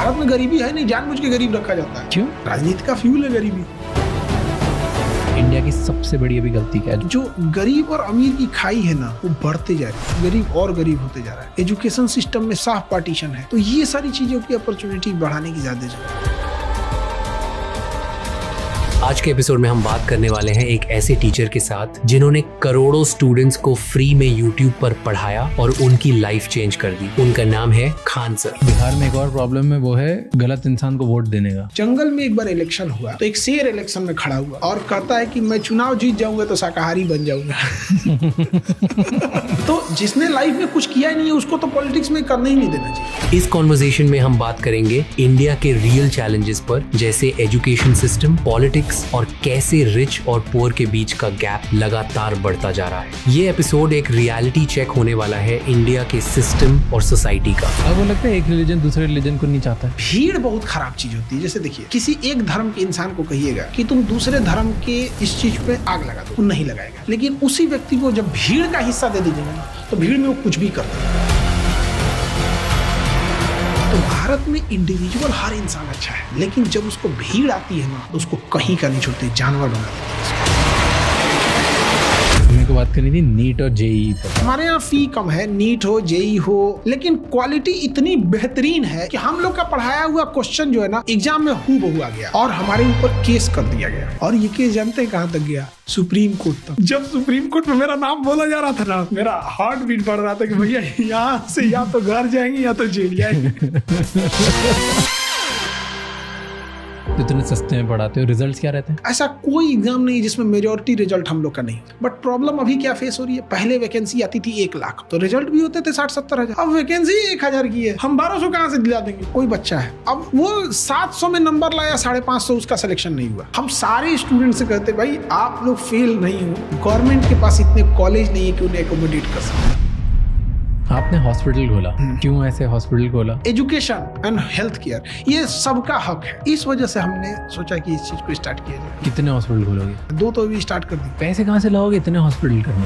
भारत में गरीबी है नहीं, जानबूझ के गरीब रखा जाता है। क्यों? राजनीति का फ्यूल है गरीबी। इंडिया की सबसे बड़ी अभी गलती क्या है? जो गरीब और अमीर की खाई है ना, वो बढ़ते जा रही है, गरीब और गरीब होते जा रहा है। एजुकेशन सिस्टम में साफ पार्टीशन है, तो ये सारी चीजों की अपॉर्चुनिटी बढ़ाने की ज्यादा जरूरत है। आज के एपिसोड में हम बात करने वाले हैं एक ऐसे टीचर के साथ जिन्होंने करोड़ों स्टूडेंट्स को फ्री में यूट्यूब पर पढ़ाया और उनकी लाइफ चेंज कर दी। उनका नाम है खान सर। बिहार में एक और प्रॉब्लम है, वो है गलत इंसान को वोट देने का। जंगल में एक बार इलेक्शन हुआ तो एक शेर इलेक्शन में खड़ा हुआ और कहता है कि मैं चुनाव जीत जाऊंगा तो शाकाहारी बन जाऊंगा। तो जिसने लाइफ में कुछ किया ही नहीं है उसको तो पॉलिटिक्स में करने ही नहीं देना चाहिए। इस कॉन्वर्सेशन में हम बात करेंगे इंडिया के रियल चैलेंजेस पर, जैसे एजुकेशन सिस्टम, पॉलिटिक्स और कैसे रिच और पुअर के बीच का गैप लगातार बढ़ता जा रहा है। ये एपिसोड एक रियलिटी चेक होने वाला है इंडिया के सिस्टम और सोसाइटी का। अब वो लगता है एक रिलीजन दूसरे रिलीजन को नहीं चाहता। भीड़ बहुत खराब चीज होती है। जैसे देखिए, किसी एक धर्म के इंसान को कहिएगा कि तुम दूसरे धर्म के इस चीज पे आग लगा दो, वो नहीं लगाएगा। लेकिन उसी व्यक्ति को जब भीड़ का हिस्सा दे दीजिएगा ना, तो भीड़ में वो कुछ भी कर देगा। तो भारत में इंडिविजुअल हर इंसान अच्छा है, लेकिन जब उसको भीड़ आती है ना, तो उसको कहीं का नहीं छोड़ते, जानवर बना देते हैं। हमें को बात करनी थी नीट और जेईई पर। हमारे यहाँ फी कम है, नीट हो जेईई हो, लेकिन क्वालिटी इतनी बेहतरीन है कि हम लोग का पढ़ाया हुआ क्वेश्चन जो है ना, एग्जाम में हूबहू आ गया और हमारे ऊपर केस कर दिया गया। और ये केस जानते हैं कहाँ तक गया? सुप्रीम कोर्ट तक। जब सुप्रीम कोर्ट में मेरा नाम बोला जा रहा था ना, मेरा हार्ट बीट बढ़ रहा था कि भैया यहाँ से या तो घर जाएंगे या तो जेल जाएंगे। तो इतने सस्ते में पढ़ाते हो, रिजल्ट्स क्या रहते हैं? ऐसा कोई एग्जाम नहीं जिसमें मेजॉरिटी रिजल्ट हम लोग का नहीं। बट प्रॉब्लम अभी क्या फेस हो रही है? पहले वैकेंसी आती थी 1 लाख, तो रिजल्ट भी होते थे 60-70 हजार। अब वैकेंसी 1000 की है, हम 1200 कहाँ से दिला देंगे? कोई बच्चा है, अब वो 700 में नंबर लाया, 550, उसका सिलेक्शन नहीं हुआ। हम सारे स्टूडेंट से कहते भाई आप लोग फेल नहीं हो, गवर्नमेंट के पास इतने कॉलेज नहीं है कि उन्हें एकोमोडेट कर सके। आपने हॉस्पिटल खोला, क्यों ऐसे हॉस्पिटल खोला? एजुकेशन एंड हेल्थ केयर ये सबका हक है, इस वजह से हमने सोचा कि इस चीज को स्टार्ट किया जाए। कितने हॉस्पिटल खोलोगे? 2 तो अभी स्टार्ट कर दी। पैसे कहाँ से लाओगे इतने हॉस्पिटल करने?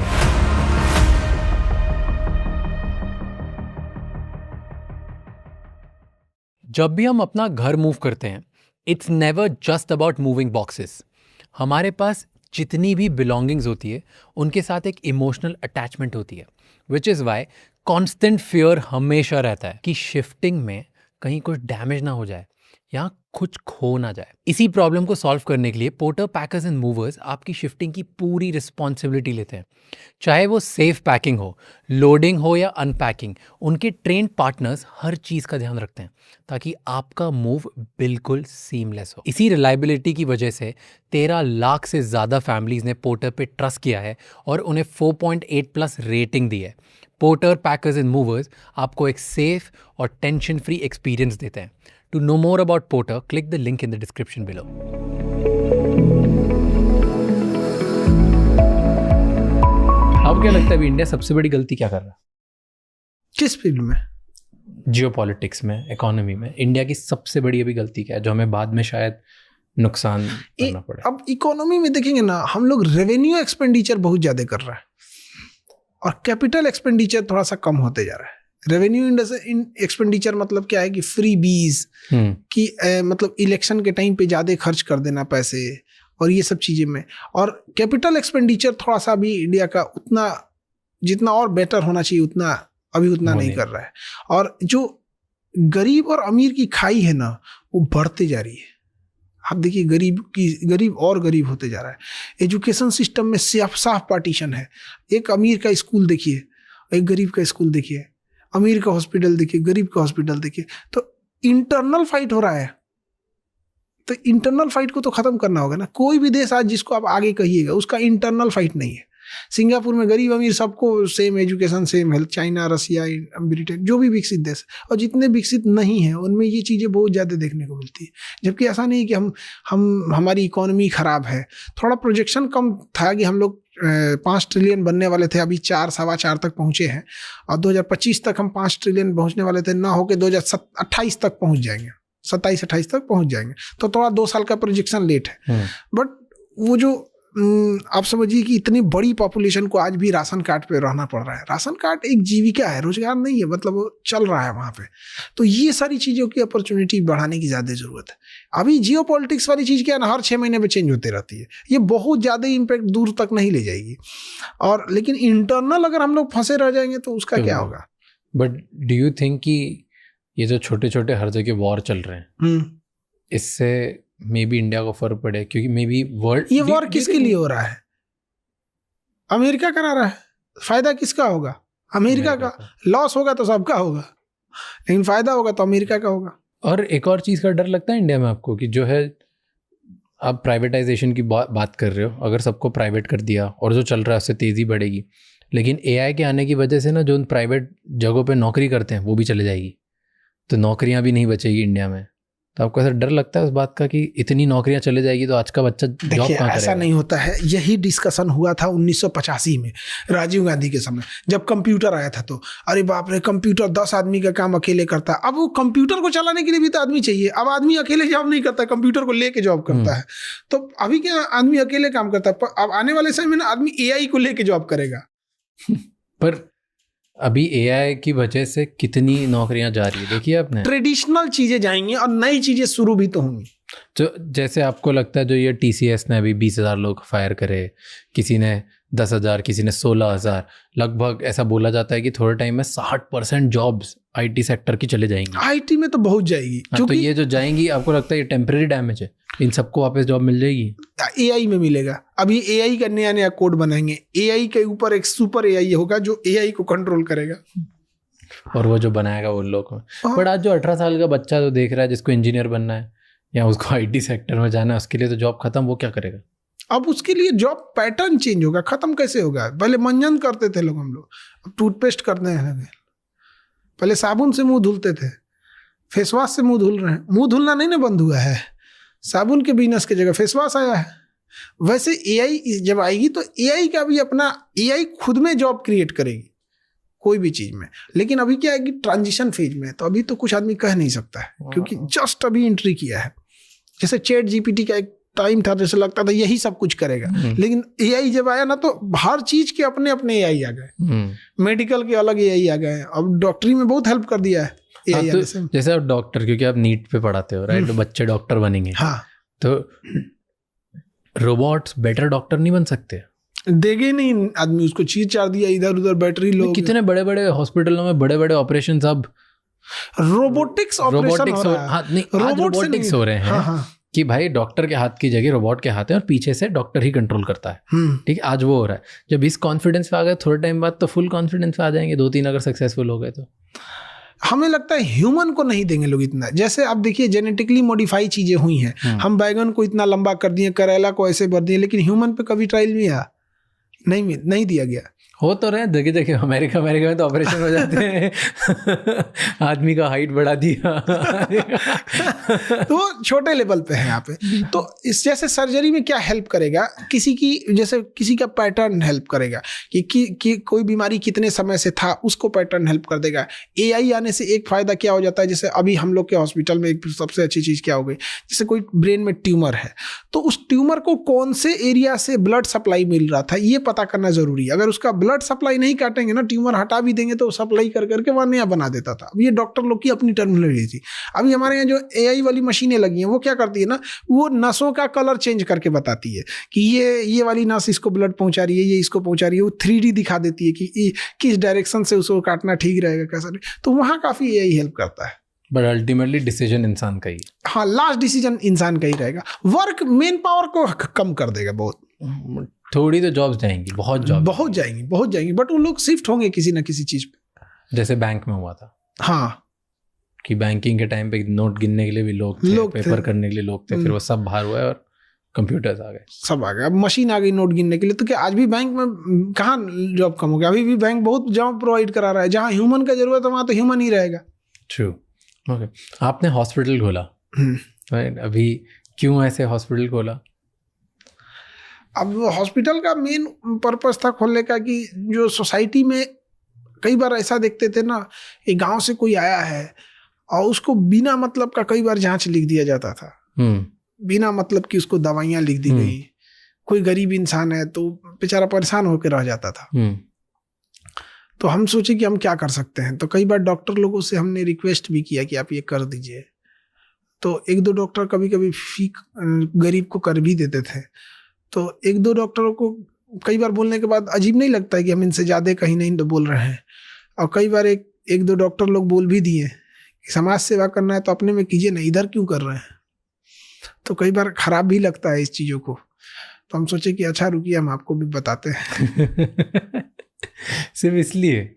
जब भी हम अपना घर मूव करते हैं, it's never just about moving boxes. हमारे पास जितनी भी बिलोंगिंग्स होती है, उनके साथ एक इमोशनल अटैचमेंट होती है, which is why constant fear हमेशा रहता है कि शिफ्टिंग में कहीं कुछ डैमेज ना हो जाए या कुछ खो ना जाए। इसी प्रॉब्लम को सॉल्व करने के लिए पोर्टर, पैकर्स एंड मूवर्स आपकी शिफ्टिंग की पूरी रिस्पॉन्सिबिलिटी लेते हैं। चाहे वो सेफ पैकिंग हो, लोडिंग हो या अनपैकिंग, उनके ट्रेन्ड पार्टनर्स हर चीज़ का ध्यान रखते हैं ताकि आपका मूव बिल्कुल सीमलेस हो। इसी रिलायबिलिटी की वजह से 13 लाख से ज़्यादा फैमिलीज़ ने पोर्टर पे ट्रस्ट किया है और उन्हें 4.8+ रेटिंग दी है। पोर्टर, पैकर्स एंड मूवर्स आपको एक सेफ और टेंशन फ्री एक्सपीरियंस देते हैं। To know more about Porter, click the link in the description below. आपको क्या लगता है इंडिया सबसे बड़ी गलती क्या कर रहा है? किस फील्ड में? जियोपॉलिटिक्स में, इकोनॉमी में इंडिया की सबसे बड़ी अभी गलती क्या है जो हमें बाद में शायद नुकसान करना पड़े? अब इकोनॉमी में देखेंगे ना, हम लोग रेवेन्यू एक्सपेंडिचर बहुत ज्यादा कर रहा है और कैपिटल एक्सपेंडिचर थोड़ा सा कम होते जा रहा है। रेवेन्यू एक्सपेंडिचर मतलब क्या है कि फ्री बीज की मतलब इलेक्शन के टाइम पे ज्यादा खर्च कर देना पैसे और ये सब चीजें में। और कैपिटल एक्सपेंडिचर थोड़ा सा भी इंडिया का उतना जितना और बेटर होना चाहिए उतना अभी उतना नहीं कर रहा है। और जो गरीब और अमीर की खाई है ना, वो बढ़ते जा रही है। आप देखिए, गरीब और गरीब होते जा रहा है। एजुकेशन सिस्टम में साफ पार्टीशन है। एक अमीर का स्कूल देखिए, एक गरीब का स्कूल देखिए, अमीर का हॉस्पिटल देखिए, गरीब का हॉस्पिटल देखिए। तो इंटरनल फाइट हो रहा है, तो इंटरनल फाइट को तो खत्म करना होगा ना। कोई भी देश आज जिसको आप आगे कहिएगा, उसका इंटरनल फाइट नहीं है। सिंगापुर में गरीब अमीर सबको same education, same health. China, Russia, Britain, जो भी विकसित देश और जितने विकसित नहीं है उनमें ये चीज़ें बहुत ज़्यादा देखने को मिलती है। जबकि ऐसा नहीं कि हम हमारी इकोनॉमी खराब है। थोड़ा प्रोजेक्शन कम था कि हम लोग 5 ट्रिलियन बनने वाले थे, अभी 4-4.25 तक पहुँचे हैं और 2025 तक हम 5 ट्रिलियन पहुँचने वाले थे, ना होकर 2028 तक पहुँच जाएंगे, 27-28 तक पहुँच जाएंगे। तो थोड़ा 2 साल का प्रोजेक्शन लेट है। बट वो जो आप समझिए कि इतनी बड़ी पॉपुलेशन को आज भी राशन कार्ड पे रहना पड़ रहा है। राशन कार्ड एक जीविका है, रोजगार नहीं है, मतलब वो चल रहा है वहाँ पे। तो ये सारी चीज़ों की अपॉर्चुनिटी बढ़ाने की ज़्यादा ज़रूरत है। अभी जियो पॉलिटिक्स वाली चीज़ क्या है ना, हर 6 महीने में चेंज होती रहती है, ये बहुत ज़्यादा इम्पैक्ट दूर तक नहीं ले जाएगी। और लेकिन इंटरनल अगर हम लोग फंसे रह जाएंगे तो उसका क्या होगा। बट डू यू थिंक कि ये जो छोटे छोटे हर जगह वॉर चल रहे हैं, इससे मे बी इंडिया को फर्क पड़े? क्योंकि मे बी वर्ल्ड, ये वॉर किसके लिए हो रहा है? अमेरिका करा रहा है। फायदा किसका होगा? अमेरिका का। लॉस होगा तो सबका होगा, लेकिन फायदा होगा तो अमेरिका का होगा। और एक और चीज़ का डर लगता है इंडिया में आपको, कि जो है आप प्राइवेटाइजेशन की बात कर रहे हो, अगर सबको प्राइवेट कर दिया और जो चल रहा है उससे तेज़ी बढ़ेगी, लेकिन एआई के आने की वजह से ना जो उन प्राइवेट जगहों पे नौकरी करते हैं वो भी चले जाएगी, तो नौकरियां भी नहीं बचेगी इंडिया में। तो आपको ऐसा डर लगता है उस बात का कि इतनी नौकरियां चले जाएगी तो आज का बच्चा जॉब कहाँ करेगा? ऐसा नहीं होता है। यही डिस्कशन हुआ था 1985 में राजीव गांधी के समय, जब कंप्यूटर आया था। तो अरे बाप रे, कंप्यूटर 10 आदमी का काम अकेले करता है। अब वो कंप्यूटर को चलाने के लिए भी तो आदमी चाहिए। अब आदमी अकेले जॉब नहीं करता, कंप्यूटर को लेके जॉब करता है। तो अभी क्या आदमी अकेले काम करता है, अब आने वाले समय में ना आदमी एआई को लेके जॉब करेगा। पर अभी एआई की वजह से कितनी नौकरियां जा रही है, देखिए आपने। ट्रेडिशनल चीजें जाएंगी और नई चीजें शुरू भी तो होंगी। जो जैसे आपको लगता है जो ये टीसीएस ने अभी 20,000 लोग फायर करे, किसी ने 10,000, किसी ने 16,000, लगभग ऐसा बोला जाता है कि थोड़े टाइम में 60% जॉब्स आईटी सेक्टर की चले जाएंगी। आईटी में तो बहुत जाएगी। तो ये जो जाएंगी, आपको लगता है ये टेम्परेरी डैमेज है? इन सबको वापस जॉब मिल जाएगी? एआई में मिलेगा। अभी एआई का नया नया कोड बनाएंगे, एआई के ऊपर एक सुपर एआई होगा जो एआई को कंट्रोल करेगा, और वो जो बनाएगा वो लोग। बट आज जो 18 साल का बच्चा जो देख रहा है, जिसको इंजीनियर बनना है या उसको आईटी सेक्टर में जाना है, उसके लिए तो जॉब खत्म। वो क्या करेगा? अब उसके लिए जॉब पैटर्न चेंज होगा। खत्म कैसे होगा? पहले मंजन करते थे लोग, हम लोग अब टूथपेस्ट करते हैं। पहले साबुन से मुंह धुलते थे, फेस वॉश से मुंह धुल रहे हैं। मुंह धुलना नहीं ना बंद हुआ है, साबुन के बिजनेस की जगह फेस वॉश आया है। वैसे एआई जब आएगी तो एआई का भी अपना, एआई खुद में जॉब क्रिएट करेगी कोई भी चीज में। लेकिन अभी क्या है कि ट्रांजिशन फेज में है, तो अभी तो कुछ आदमी कह नहीं सकता है, क्योंकि जस्ट अभी एंट्री किया है। जैसे चैट जीपीटी का एक टाइम था, जैसे लगता था यही सब कुछ करेगा, लेकिन एआई जब आया ना तो हर चीज के अपने अपने एआई आ गए। मेडिकल के अलग एआई आ गए, अब डॉक्टरी में बहुत हेल्प कर दिया है एआई आने से। जैसे आप डॉक्टर, क्योंकि आप नीट पे पढ़ाते हो राइट, तो बच्चे डॉक्टर बनेंगे। हाँ, तो रोबोट्स बेटर डॉक्टर नहीं बन सकते? देगे नहीं आदमी, उसको चीज चार दिया इधर उधर बैटरी लो। कितने बड़े बड़े हॉस्पिटलों में बड़े बड़े ऑपरेशन अब रोबोटिक्स ऑपरेशन हो रहा है। रोबोटिक्स हो रहे हैं। हाँ। कि भाई डॉक्टर के हाथ की जगह रोबोट के हाथ है और पीछे से डॉक्टर ही कंट्रोल करता है। ठीक है, आज वो हो रहा है। जब इस कॉन्फिडेंस पे आ गए, थोड़े टाइम बाद तो फुल कॉन्फिडेंस पे आ जाएंगे। 2-3 अगर सक्सेसफुल हो गए तो हमें लगता है ह्यूमन को नहीं देंगे लोग इतना। जैसे आप देखिए जेनेटिकली मॉडिफाई चीजें हुई हैं, हम बैगन को इतना लंबा कर दिए, करेला को ऐसे भर दिए, लेकिन ह्यूमन पे कभी ट्रायल नहीं आया, नहीं दिया गया। हो तो रहे जगह जगह, अमेरिका में तो ऑपरेशन हो जाते हैं आदमी का हाइट बढ़ा दिया तो छोटे लेवल पे है यहाँ पे। तो इस जैसे सर्जरी में क्या हेल्प करेगा, किसी की जैसे किसी का पैटर्न हेल्प करेगा कि कोई बीमारी कितने समय से था, उसको पैटर्न हेल्प कर देगा। एआई आने से एक फायदा क्या हो जाता है, जैसे अभी हम लोग के हॉस्पिटल में एक सबसे अच्छी चीज़ क्या हो गई, जैसे कोई ब्रेन में ट्यूमर है तो उस ट्यूमर को कौन से एरिया से ब्लड सप्लाई मिल रहा था ये पता करना जरूरी है। अगर उसका ब्लड सप्लाई नहीं काटेंगे ना, ट्यूमर हटा भी देंगे तो सप्लाई कर करके वहाँ नया बना देता था। अब ये डॉक्टर लोग की अपनी टर्मिनोलॉजी थी। अभी हमारे यहाँ जो एआई वाली मशीनें लगी हैं वो क्या करती है ना, वो नसों का कलर चेंज करके बताती है कि ये वाली नस इसको ब्लड पहुंचा रही है, ये इसको पहुंचा रही है। वो 3D दिखा देती है कि किस डायरेक्शन से उसको काटना ठीक रहेगा, कैसा नहीं। तो वहाँ काफ़ी एआई हेल्प करता है। बट अल्टीमेटली डिसीजन इंसान का ही। हाँ, लास्ट डिसीजन इंसान का ही रहेगा। वर्क मेन पावर को कम कर देगा बहुत। थोड़ी तो जॉब्स जाएंगी, बहुत जाएंगी, बट उन लोग शिफ्ट होंगे किसी ना किसी चीज पे। जैसे बैंक में हुआ था। हाँ, कि बैंकिंग के टाइम पे नोट गिनने के लिए भी लोग थे, पेपर करने के लिए लोग थे, फिर वो सब बाहर हुआ और कंप्यूटर्स आ गए, सब आ गए। अब मशीन आ गई नोट गिनने के लिए। तो क्या आज भी बैंक में कहाँ जॉब कम हो गया? अभी भी बैंक बहुत जॉब प्रोवाइड करा रहा है। जहाँ ह्यूमन का जरूरत है वहाँ तो ह्यूमन ही रहेगा। ट्रू। ओके, आपने हॉस्पिटल खोला, अभी क्यों ऐसे हॉस्पिटल खोला? अब हॉस्पिटल का मेन पर्पस था खोलने का कि जो सोसाइटी में कई बार ऐसा देखते थे ना, एक गांव से कोई आया है और उसको बिना मतलब का कई बार जांच लिख दिया जाता था, बिना मतलब कि उसको दवाइयाँ लिख दी गई, कोई गरीब इंसान है तो बेचारा परेशान होकर रह जाता था। तो हम सोचे कि हम क्या कर सकते हैं। तो कई बार डॉक्टर लोगों से हमने रिक्वेस्ट भी किया कि आप ये कर दीजिए। तो 1-2 डॉक्टर कभी कभी फी गरीब को कर भी देते थे। तो 1-2 डॉक्टरों को कई बार बोलने के बाद अजीब नहीं लगता है कि हम इनसे ज़्यादा कहीं नहीं तो बोल रहे हैं। और कई बार 1-2 डॉक्टर लोग बोल भी दिए कि समाज सेवा करना है तो अपने में कीजिए ना, इधर क्यों कर रहे हैं। तो कई बार खराब भी लगता है इस चीज़ों को। तो हम सोचे कि अच्छा रुकिए हम आपको भी बताते हैं। सिर्फ इसलिए,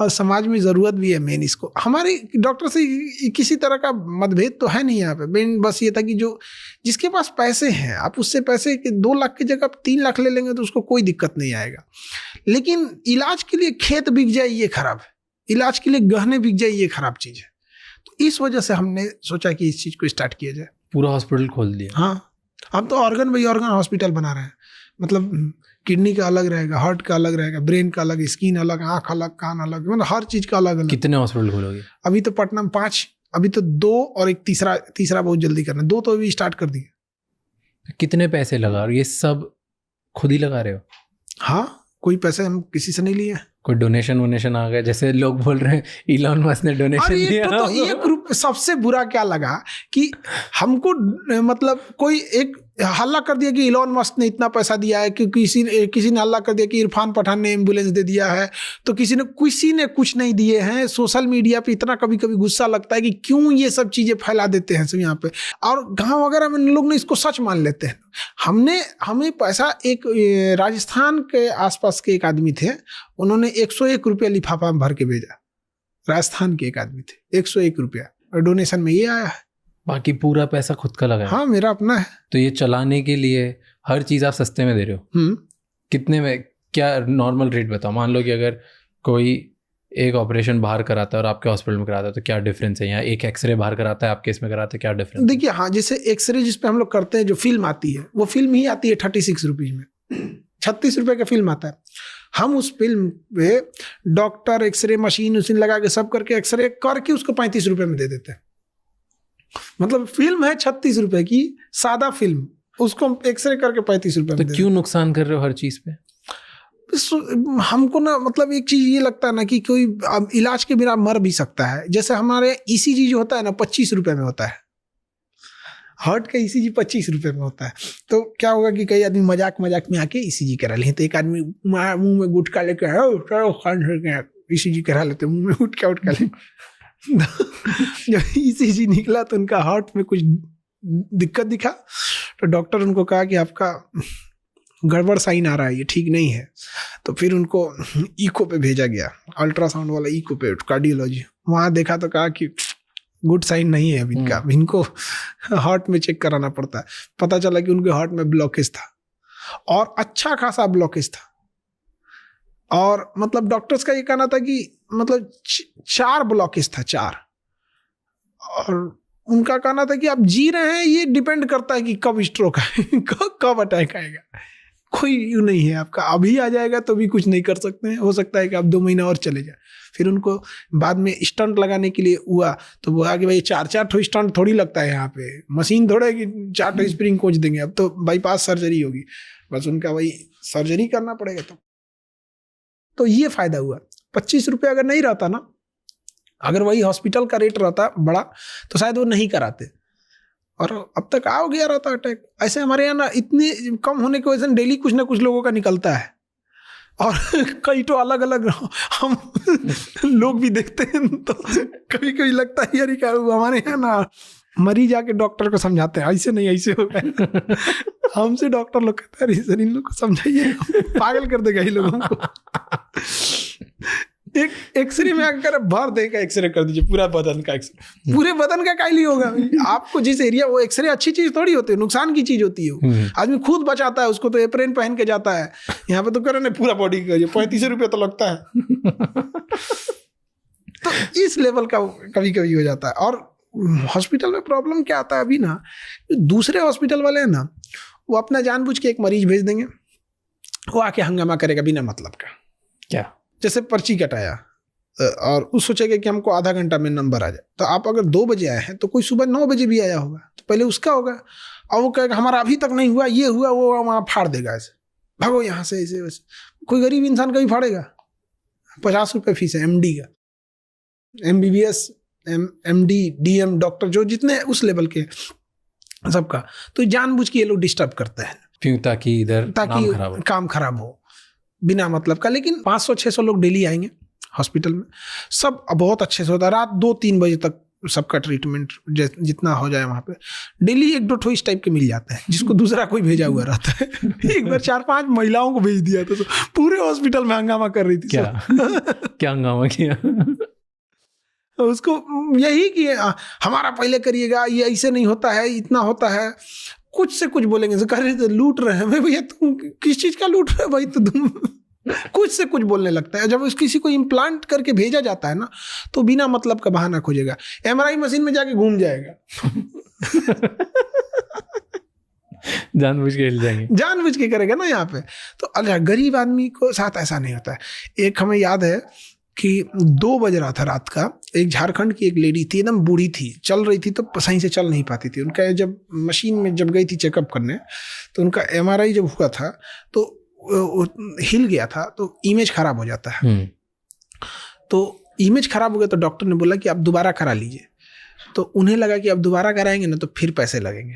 और समाज में ज़रूरत भी है मेन इसको। हमारे डॉक्टर से किसी तरह का मतभेद तो है नहीं यहाँ पे। मेन बस ये था कि जो जिसके पास पैसे हैं, आप उससे पैसे 2 लाख की जगह 3 लाख ले लेंगे तो उसको कोई दिक्कत नहीं आएगा। लेकिन इलाज के लिए खेत बिक जाए ये खराब है, इलाज के लिए गहने बिक जाए ये खराब चीज़ है। तो इस वजह से हमने सोचा कि इस चीज़ को स्टार्ट किया जाए। पूरा हॉस्पिटल खोल दिया। हाँ, हम तो ऑर्गन बाई ऑर्गन हॉस्पिटल बना रहे हैं। मतलब किडनी का अलग रहेगा, हार्ट का अलग रहेगा, ब्रेन का अलग, स्किन अलग, आँख अलग, कान अलग, मतलब हर चीज़ का अलग अलग। कितने हॉस्पिटल खोलोगे? अभी तो पटना में 5, अभी तो 2 और एक तीसरा बहुत जल्दी करना है। 2 तो अभी स्टार्ट कर दिए। कितने पैसे लगा रहे हो? ये सब खुद ही लगा रहे हो? हाँ, कोई पैसे हम किसी से नहीं लिए। कोई डोनेशन आ गया? जैसे लोग बोल रहे हैं इलॉन मस्क ने डोनेशन दिया। तो ये ग्रुप सबसे बुरा क्या लगा कि हमको मतलब कोई एक हल्ला कर दिया कि इलॉन मस्क ने इतना पैसा दिया है, कि किसी ने हल्ला कर दिया कि इरफान पठान ने एम्बुलेंस दे दिया है, तो किसी ने कुछ नहीं दिए हैं। सोशल मीडिया पे इतना कभी कभी गुस्सा लगता है कि क्यों ये सब चीज़ें फैला देते हैं सब यहाँ पे। और गाँव वगैरह में लोग ने इसको सच मान लेते हैं। हमें पैसा, एक राजस्थान के आसपास के एक आदमी थे, उन्होंने 101 रुपया लिफाफा में भर के भेजा। राजस्थान के एक आदमी थे, 101 रुपया, और डोनेशन में ये आया है। बाकी पूरा पैसा खुद का लगा है? हाँ, मेरा अपना है। तो ये चलाने के लिए हर चीज़ आप सस्ते में दे रहे हो? कितने में? क्या नॉर्मल रेट बताओ। मान लो कि अगर कोई एक ऑपरेशन बाहर कराता है और आपके हॉस्पिटल में कराता है तो क्या डिफरेंस है? यहाँ एक एक्सरे बाहर कराता है, आपके इसमें कराता है, क्या डिफरेंस? देखिए, हाँ, जैसे एक्सरे जिस पे हम लोग करते हैं, जो फिल्म आती है वो फिल्म ही आती है 36 रुपीज़ में। 36 रुपये का फिल्म आता है। हम उस फिल्म पे डॉक्टर, एक्सरे मशीन उसीन लगा के सब करके एक्सरे करके उसको 35 रुपये में दे देते हैं। मतलब फिल्म है 36 रुपये की, सादा फिल्म, उसको एक्सरे करके 35 रुपये में। तो क्यों नुकसान कर रहे हो हर चीज़ पे? हमको ना, मतलब एक चीज़ ये लगता है ना कि कोई इलाज के बिना मर भी सकता है। जैसे हमारे ECG जो होता है ना, 25 रुपये में होता है। हार्ट का ECG 25 रुपये में होता है। तो क्या होगा कि कई आदमी मजाक में आके ECG करा लेते हैं। तो एक आदमी मुंह में गुटखा लेके ECG करा लेते, मुंह में गुटखा ले। जब ECG निकला तो उनका हार्ट में कुछ दिक्कत दिखा, तो डॉक्टर उनको कहा कि आपका गड़बड़ साइन आ रहा है, ये ठीक नहीं है। तो फिर उनको इको पे भेजा गया, अल्ट्रासाउंड वाला इको पे, कार्डियोलॉजी। वहाँ देखा तो कहा कि गुड साइन नहीं है अभी इनका, इनको हार्ट में चेक कराना पड़ता है। पता चला कि उनके हार्ट में ब्लॉकेज था, और अच्छा खासा ब्लॉकेज था। और मतलब डॉक्टर्स का ये कहना था कि मतलब 4 ब्लॉकेज था, 4। और उनका कहना था कि आप जी रहे हैं, ये डिपेंड करता है कि कब स्ट्रोक है, कब अटैक आएगा। कोई यूँ नहीं है आपका, अभी आ जाएगा तो भी कुछ नहीं कर सकते हैं। हो सकता है कि आप 2 महीना और चले जाए। फिर उनको बाद में स्टंट लगाने के लिए हुआ तो बोला कि भाई 4 ठो स्टंट थोड़ी लगता है यहाँ पे, मशीन थोड़ा कि 4 ठो स्प्रिंग कोच देंगे, अब तो बाईपास सर्जरी होगी। बस उनका वही सर्जरी करना पड़ेगा। तो ये फायदा हुआ। 25 रुपये अगर नहीं रहता ना, अगर वही हॉस्पिटल का रेट रहता बड़ा, तो शायद वो नहीं कराते, और अब तक आ गया रहता अटैक। ऐसे हमारे यहाँ ना इतने कम होने की वजह से डेली कुछ ना कुछ लोगों का निकलता है, और कई तो अलग अलग हम लोग भी देखते हैं। तो कभी कभी लगता है यार, क्या हमारे यहाँ ना मरीज आके डॉक्टर को समझाते हैं, ऐसे नहीं ऐसे हो गए। हमसे डॉक्टर लोग कहते हैं सर इन लोग को समझाइए, पागल कर देगा ये लोगों को। एक एक्सरे में आकर भर देगा, एक्सरे कर दीजिए पूरा बदन का एक्सरे, पूरे बदन का काइली होगा आपको जिस एरिया। वो एक्सरे अच्छी चीज थोड़ी होती है, नुकसान की चीज होती है। आदमी खुद बचाता है उसको, तो एप्रेन पहन के जाता है। यहाँ पे तो करे ना पूरा बॉडी का, 35 रुपये तो लगता है। तो इस लेवल का कभी कभी हो जाता है। और हॉस्पिटल में प्रॉब्लम क्या आता है अभी ना, दूसरे हॉस्पिटल वाले हैं ना, वो अपना जानबूझ के एक मरीज भेज देंगे, वो आके हंगामा करेगा बिना मतलब का। क्या? जैसे पर्ची कटाया और उस सोचेगा कि हमको आधा घंटा में नंबर आ जाए। तो आप अगर 2 बजे आए हैं तो कोई सुबह 9 बजे भी आया होगा, तो पहले उसका होगा। और वो कहेगा हमारा अभी तक नहीं हुआ, ये हुआ वो, वहाँ फाड़ देगा ऐसे, भागो यहाँ से ऐसे वैसे। कोई गरीब इंसान कभी फाड़ेगा? 50 रुपये फीस है MD का, MBBS, MD, DM, डॉक्टर जो जितने उस लेवल के सबका। तो जानबूझ के ये लोग डिस्टर्ब करते हैं क्यों? ताकि इधर काम खराब हो बिना मतलब का। लेकिन 500-600 लोग डेली आएंगे हॉस्पिटल में, सब बहुत अच्छे से होता है। रात 2-3 बजे तक सबका ट्रीटमेंट जितना हो जाए वहाँ पे। डेली 1-2 ठो इस टाइप के मिल जाते हैं जिसको दूसरा कोई भेजा हुआ रहता है। एक बार 4-5 महिलाओं को भेज दिया था, तो पूरे हॉस्पिटल में हंगामा कर रही थी। क्या हंगामा किया? उसको यही कि हमारा पहले करिएगा, ये ऐसे नहीं होता है, इतना होता है, कुछ से कुछ बोलेंगे। कह रहे थे लूट रहे हैं। मैं भैया तुम किस चीज का लूट रहे हो भाई? तो तुम कुछ से कुछ बोलने लगता है। जब किसी को इम्प्लांट करके भेजा जाता है ना, तो बिना मतलब का बहाना खोजेगा, MRI मशीन में जाके घूम जाएगा। जानबूझ के हिल जाएंगे, जानबूझ के करेगा ना यहाँ पे। तो अच्छा, गरीब आदमी को साथ ऐसा नहीं होता है। एक हमें याद है कि 2 बज रहा था रात का, एक झारखंड की एक लेडी थी, एकदम बूढ़ी थी, चल रही थी तो सही से चल नहीं पाती थी। उनका जब मशीन में जब गई थी चेकअप करने, तो उनका MRI जब हुआ था तो हिल गया था, तो इमेज खराब हो जाता है। तो इमेज खराब हो गया तो डॉक्टर ने बोला कि आप दोबारा करा लीजिए। तो उन्हें लगा कि अब दोबारा कराएंगे ना तो फिर पैसे लगेंगे।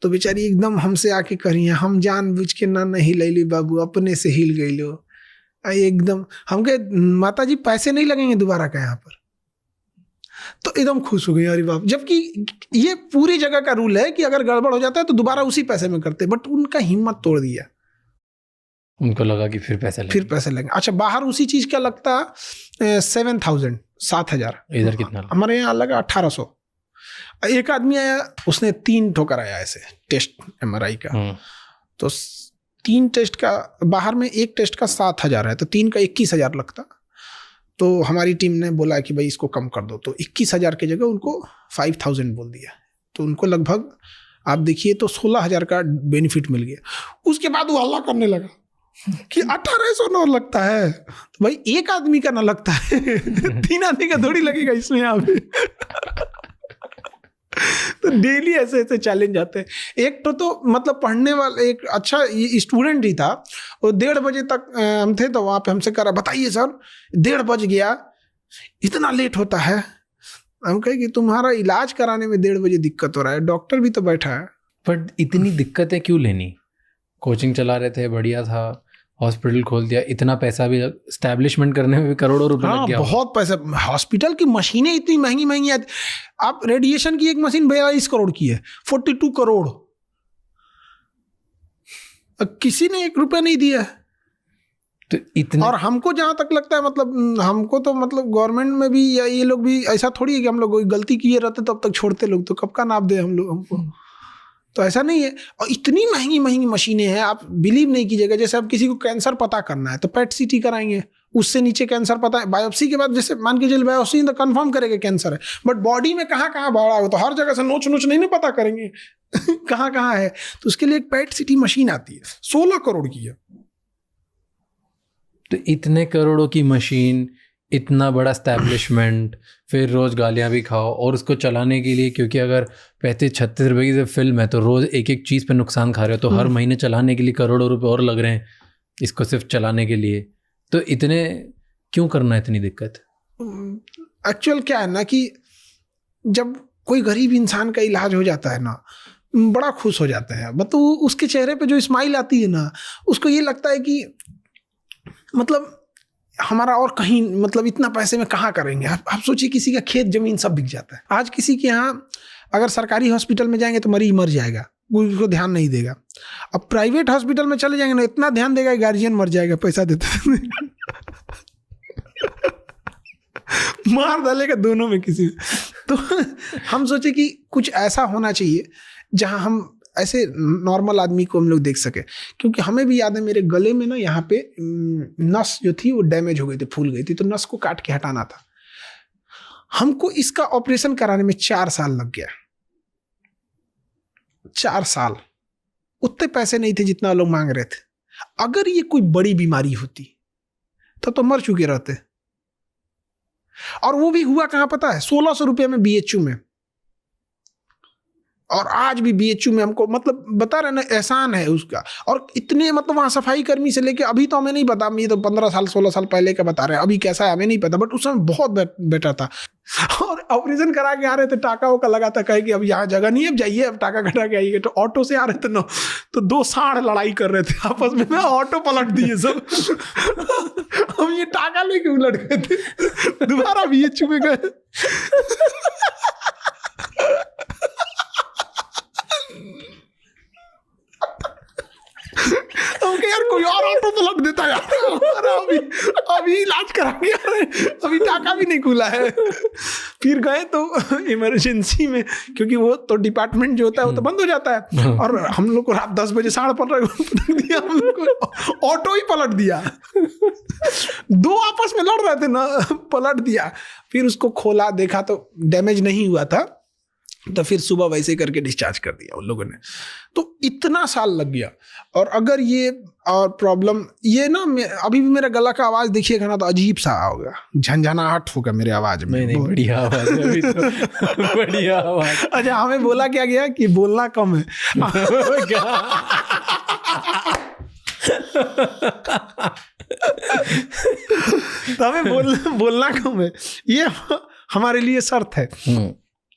तो बेचारी एकदम हमसे आके करी है, हम जानबूझ के ना नहीं हिलैली बाबू, अपने से हिल गई लो एकदम। हम कहे माता जी पैसे नहीं लगेंगे दोबारा का यहाँ पर। तो एकदम खुश हो गई, अरे बाप। जबकि ये पूरी जगह का रूल है कि अगर गड़बड़ हो जाता है तो दोबारा उसी पैसे में करते, बट उनका हिम्मत तोड़ दिया। उनको लगा कि फिर पैसे लगेंगे। अच्छा, बाहर उसी चीज का लगता 7,000, 7,000। इधर कितना? हमारे यहाँ लगा 1,800। एक आदमी आया, उसने 3 ठोकर आया ऐसे टेस्ट MRI का। तो 3 टेस्ट का, बाहर में 1 टेस्ट का 7,000 है, तो 3 का 21,000 लगता। तो हमारी टीम ने बोला कि भाई इसको कम कर दो, तो 21,000 की जगह उनको 5,000 बोल दिया। तो उनको लगभग आप देखिए तो 16,000 का बेनिफिट मिल गया। उसके बाद वो हल्ला करने लगा कि 1,800 न लगता है। तो भाई एक आदमी का ना लगता है, 3 आदमी का थोड़ी लगेगा इसमें यहाँ पे। तो डेली ऐसे ऐसे चैलेंज आते हैं। एक तो मतलब पढ़ने वाला एक अच्छा स्टूडेंट ही था, वो 1:30 बजे तक हम थे, तो वहाँ पे हमसे कह रहा बताइए सर 1:30 बज गया, इतना लेट होता है। हम कहे कि तुम्हारा इलाज कराने में 1:30 बजे दिक्कत हो रहा है, डॉक्टर भी तो बैठा है। बट इतनी दिक्कतें क्यों लेनी? कोचिंग चला रहे थे, बढ़िया था, हॉस्पिटल खोल दिया, इतना पैसा भी एस्टैब्लिशमेंट करने में भी करोड़ों रुपए लग गया। बहुत पैसा। हॉस्पिटल की मशीनें इतनी महंगी महंगी आती। आप रेडिएशन की एक मशीन 42 करोड़ की है, 42 करोड़। किसी ने 1 रुपया नहीं दिया। तो इतने, और हमको जहां तक लगता है, मतलब हमको तो मतलब गवर्नमेंट में भी या ये लोग भी ऐसा थोड़ी है कि हम लोग कोई गलती किए रहते तब तक छोड़ते लोग, तो कब का नाप दे हम लोग हमको। तो ऐसा नहीं है। और इतनी महंगी महंगी मशीनें हैं, आप बिलीव नहीं कीजिएगा। जैसे अब किसी को कैंसर पता करना है तो PET CT कराएंगे, उससे नीचे कैंसर पता है, बायोप्सी के बाद जैसे मान के चलिए बायोप्सी तो कंफर्म करेगा कैंसर है, बट बॉडी में कहाँ कहाँ बढ़ा हो तो हर जगह से नोच नोच नहीं ना पता करेंगे कहाँ कहाँ है। तो उसके लिए एक PET CT मशीन आती है, 16 करोड़ की है। तो इतने करोड़ों की मशीन, इतना बड़ा एस्टैब्लिशमेंट, फिर रोज गालियां भी खाओ, और उसको चलाने के लिए, क्योंकि अगर 35-36 रुपए की फिल्म है तो रोज एक एक चीज पे नुकसान खा रहे हो, तो हर महीने चलाने के लिए करोड़ों रुपए और लग रहे हैं इसको सिर्फ चलाने के लिए। तो इतने क्यों करना है, इतनी दिक्कत? एक्चुअल क्या है ना कि जब कोई गरीब इंसान का इलाज हो जाता है ना, बड़ा खुश हो जाते हैं। मतलब उसके चेहरे पे जो स्माइल आती है ना, उसको ये लगता है कि मतलब हमारा और कहीं, मतलब इतना पैसे में कहाँ करेंगे। आप सोचिए किसी का खेत जमीन सब बिक जाता है। आज किसी के यहाँ अगर सरकारी हॉस्पिटल में जाएंगे तो मरीज मर जाएगा, उसको ध्यान नहीं देगा। अब प्राइवेट हॉस्पिटल में चले जाएंगे ना, इतना ध्यान देगा गार्जियन मर जाएगा पैसा देते मार डालेगा दोनों में किसी में। तो हम सोचे कि कुछ ऐसा होना चाहिए जहां हम ऐसे नॉर्मल आदमी को हम लोग देख सके। क्योंकि हमें भी याद है मेरे गले में ना यहाँ पे नस जो थी वो डैमेज हो गई थी, फूल गई थी, तो नस को काट के हटाना था। हमको इसका ऑपरेशन कराने में 4 साल लग गया। 4 साल। उतने पैसे नहीं थे जितना लोग मांग रहे थे। अगर ये कोई बड़ी बीमारी होती तो मर चुके रहते। और वो भी हुआ कहाँ पता है? 1,600 रुपये में BHU में। और आज भी बीएचयू में हमको मतलब बता रहे ना एहसान है उसका। और इतने मतलब वहाँ सफाई कर्मी से लेके अभी तो हमें नहीं पता, ये तो 15 साल 16 साल पहले का बता रहे हैं, अभी कैसा है हमें नहीं पता, बट उस समय बहुत बेटर था। और ऑपरेशन करा के आ रहे थे, टाका वोका लगा था, कहे कि अब यहाँ जगह नहीं है, अब जाइए, अब टाका कटा के आइए। तो ऑटो से आ रहे थे ना, तो 2 सांड लड़ाई कर रहे थे आपस में, मैं ऑटो पलट दिए सब। हम ये टाका लेके उलट गए थे, दोबारा बीएचयू में गए। ओके यार, कोई और ऑटो पलट देता यार, अभी इलाज कराएंगे यार, अभी टाका भी नहीं खुला है। फिर गए तो इमरजेंसी में, क्योंकि वो तो डिपार्टमेंट जो होता है वो तो बंद हो जाता है, और हम लोग को रात 10 बजे साढ़े 15 दिया, हम लोग को ऑटो ही पलट दिया। 2 आपस में लड़ रहे थे ना, पलट दिया। फिर उसको खोला, देखा तो डैमेज नहीं हुआ था, तो फिर सुबह वैसे करके डिस्चार्ज कर दिया उन लोगों ने। तो इतना साल लग गया। और अगर ये और प्रॉब्लम ये ना, अभी भी मेरा गला का आवाज़ देखिएगा ना तो अजीब सा होगा, झंझनाहट होगा मेरे आवाज़ में। नहीं, बढ़िया आवाज़ है अभी तो। बढ़िया आवाज़। अच्छा, हमें बोला क्या गया कि बोलना कम है। तो हमें बोलना कम है, ये हमारे लिए शर्त है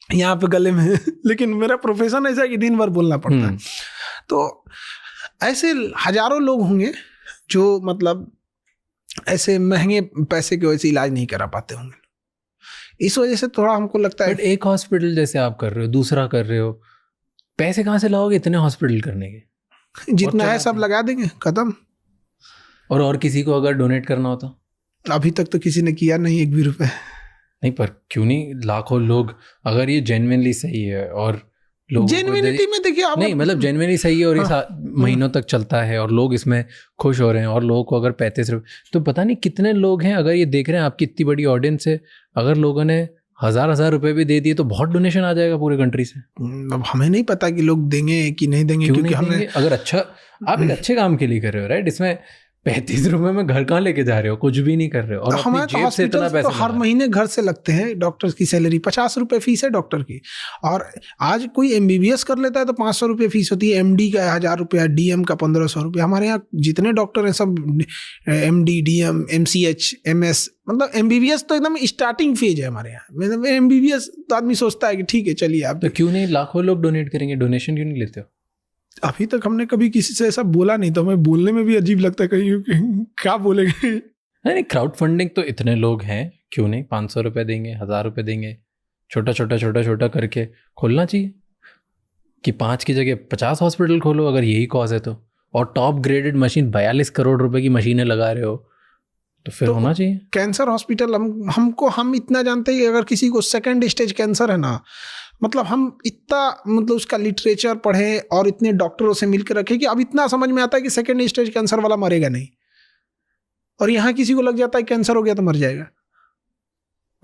यहाँ पे गले में। लेकिन मेरा प्रोफेशन ऐसा है कि दिन भर बोलना पड़ता है। तो ऐसे हजारों लोग होंगे जो मतलब ऐसे महंगे पैसे की वजह से इलाज नहीं करा पाते होंगे। इस वजह से थोड़ा हमको लगता है, एक हॉस्पिटल जैसे आप कर रहे हो, दूसरा कर रहे हो, पैसे कहाँ से लाओगे इतने हॉस्पिटल करने के? जितना है सब लगा देंगे, खत्म। और किसी को अगर डोनेट करना होता? अभी तक तो किसी ने किया नहीं, 1 भी रुपए नहीं। पर क्यों नहीं, लाखों लोग, अगर ये जेन्युइनली सही है और लोग जेन्युइनिटी में देखिए आप, नहीं मतलब जेन्युइनली सही है और ये महीनों तक चलता है और लोग इसमें खुश हो रहे हैं, और लोगों को अगर 35 रुपये, तो पता नहीं कितने लोग हैं अगर ये देख रहे हैं, आपकी इतनी बड़ी ऑडियंस है, अगर लोगों ने 1000 रुपए भी दे दिए तो बहुत डोनेशन आ जाएगा पूरे कंट्री से। अब हमें नहीं पता कि लोग देंगे कि नहीं देंगे, क्योंकि हमने अगर अच्छा, आप एक अच्छे काम के लिए कर रहे हो, राइट? इसमें 35 रुपए में घर कहाँ लेके जा रहे हो, कुछ भी नहीं कर रहे हो, और हमारे जेब से इतना पैसा तो हर महीने घर से लगते हैं। डॉक्टर की सैलरी 50 रुपए फीस है डॉक्टर की, और आज कोई एमबीबीएस कर लेता है तो 500 रुपये फीस होती है, एमडी का 1000 रुपया, डीएम का 1500 रुपया। हमारे यहाँ जितने डॉक्टर हैं सब एमडी, डीएम, एमसीएच, एमएस, मतलब एमबीबीएस तो एकदम स्टार्टिंग फेज है हमारे यहाँ। मतलब एमबीबीएस तो आदमी सोचता है कि ठीक है चलिए आप, तो क्यों नहीं लाखों लोग डोनेट करेंगे, डोनेशन क्यों नहीं लेते हो? अभी तक हमने कभी किसी से ऐसा बोला नहीं, तो हमें बोलने में भी अजीब लगता है, कहीं क्या बोलेंगे। नहीं, क्राउड फंडिंग तो इतने लोग हैं, क्यों नहीं 500 रुपये देंगे, 1000 रुपये देंगे, छोटा छोटा करके खोलना चाहिए कि 5 की जगह 50 हॉस्पिटल खोलो, अगर यही कॉज है तो। और टॉप ग्रेडेड मशीन 42 करोड़ रुपए की मशीनें लगा रहे हो, तो फिर होना चाहिए। कैंसर हॉस्पिटल हम इतना जानते हैं कि अगर किसी को 2nd स्टेज कैंसर है ना, मतलब हम इतना मतलब उसका लिटरेचर पढ़े और इतने डॉक्टरों से मिलकर रखे कि अब इतना समझ में आता है कि 2nd स्टेज कैंसर वाला मरेगा नहीं, और यहाँ किसी को लग जाता है कैंसर हो गया तो मर जाएगा।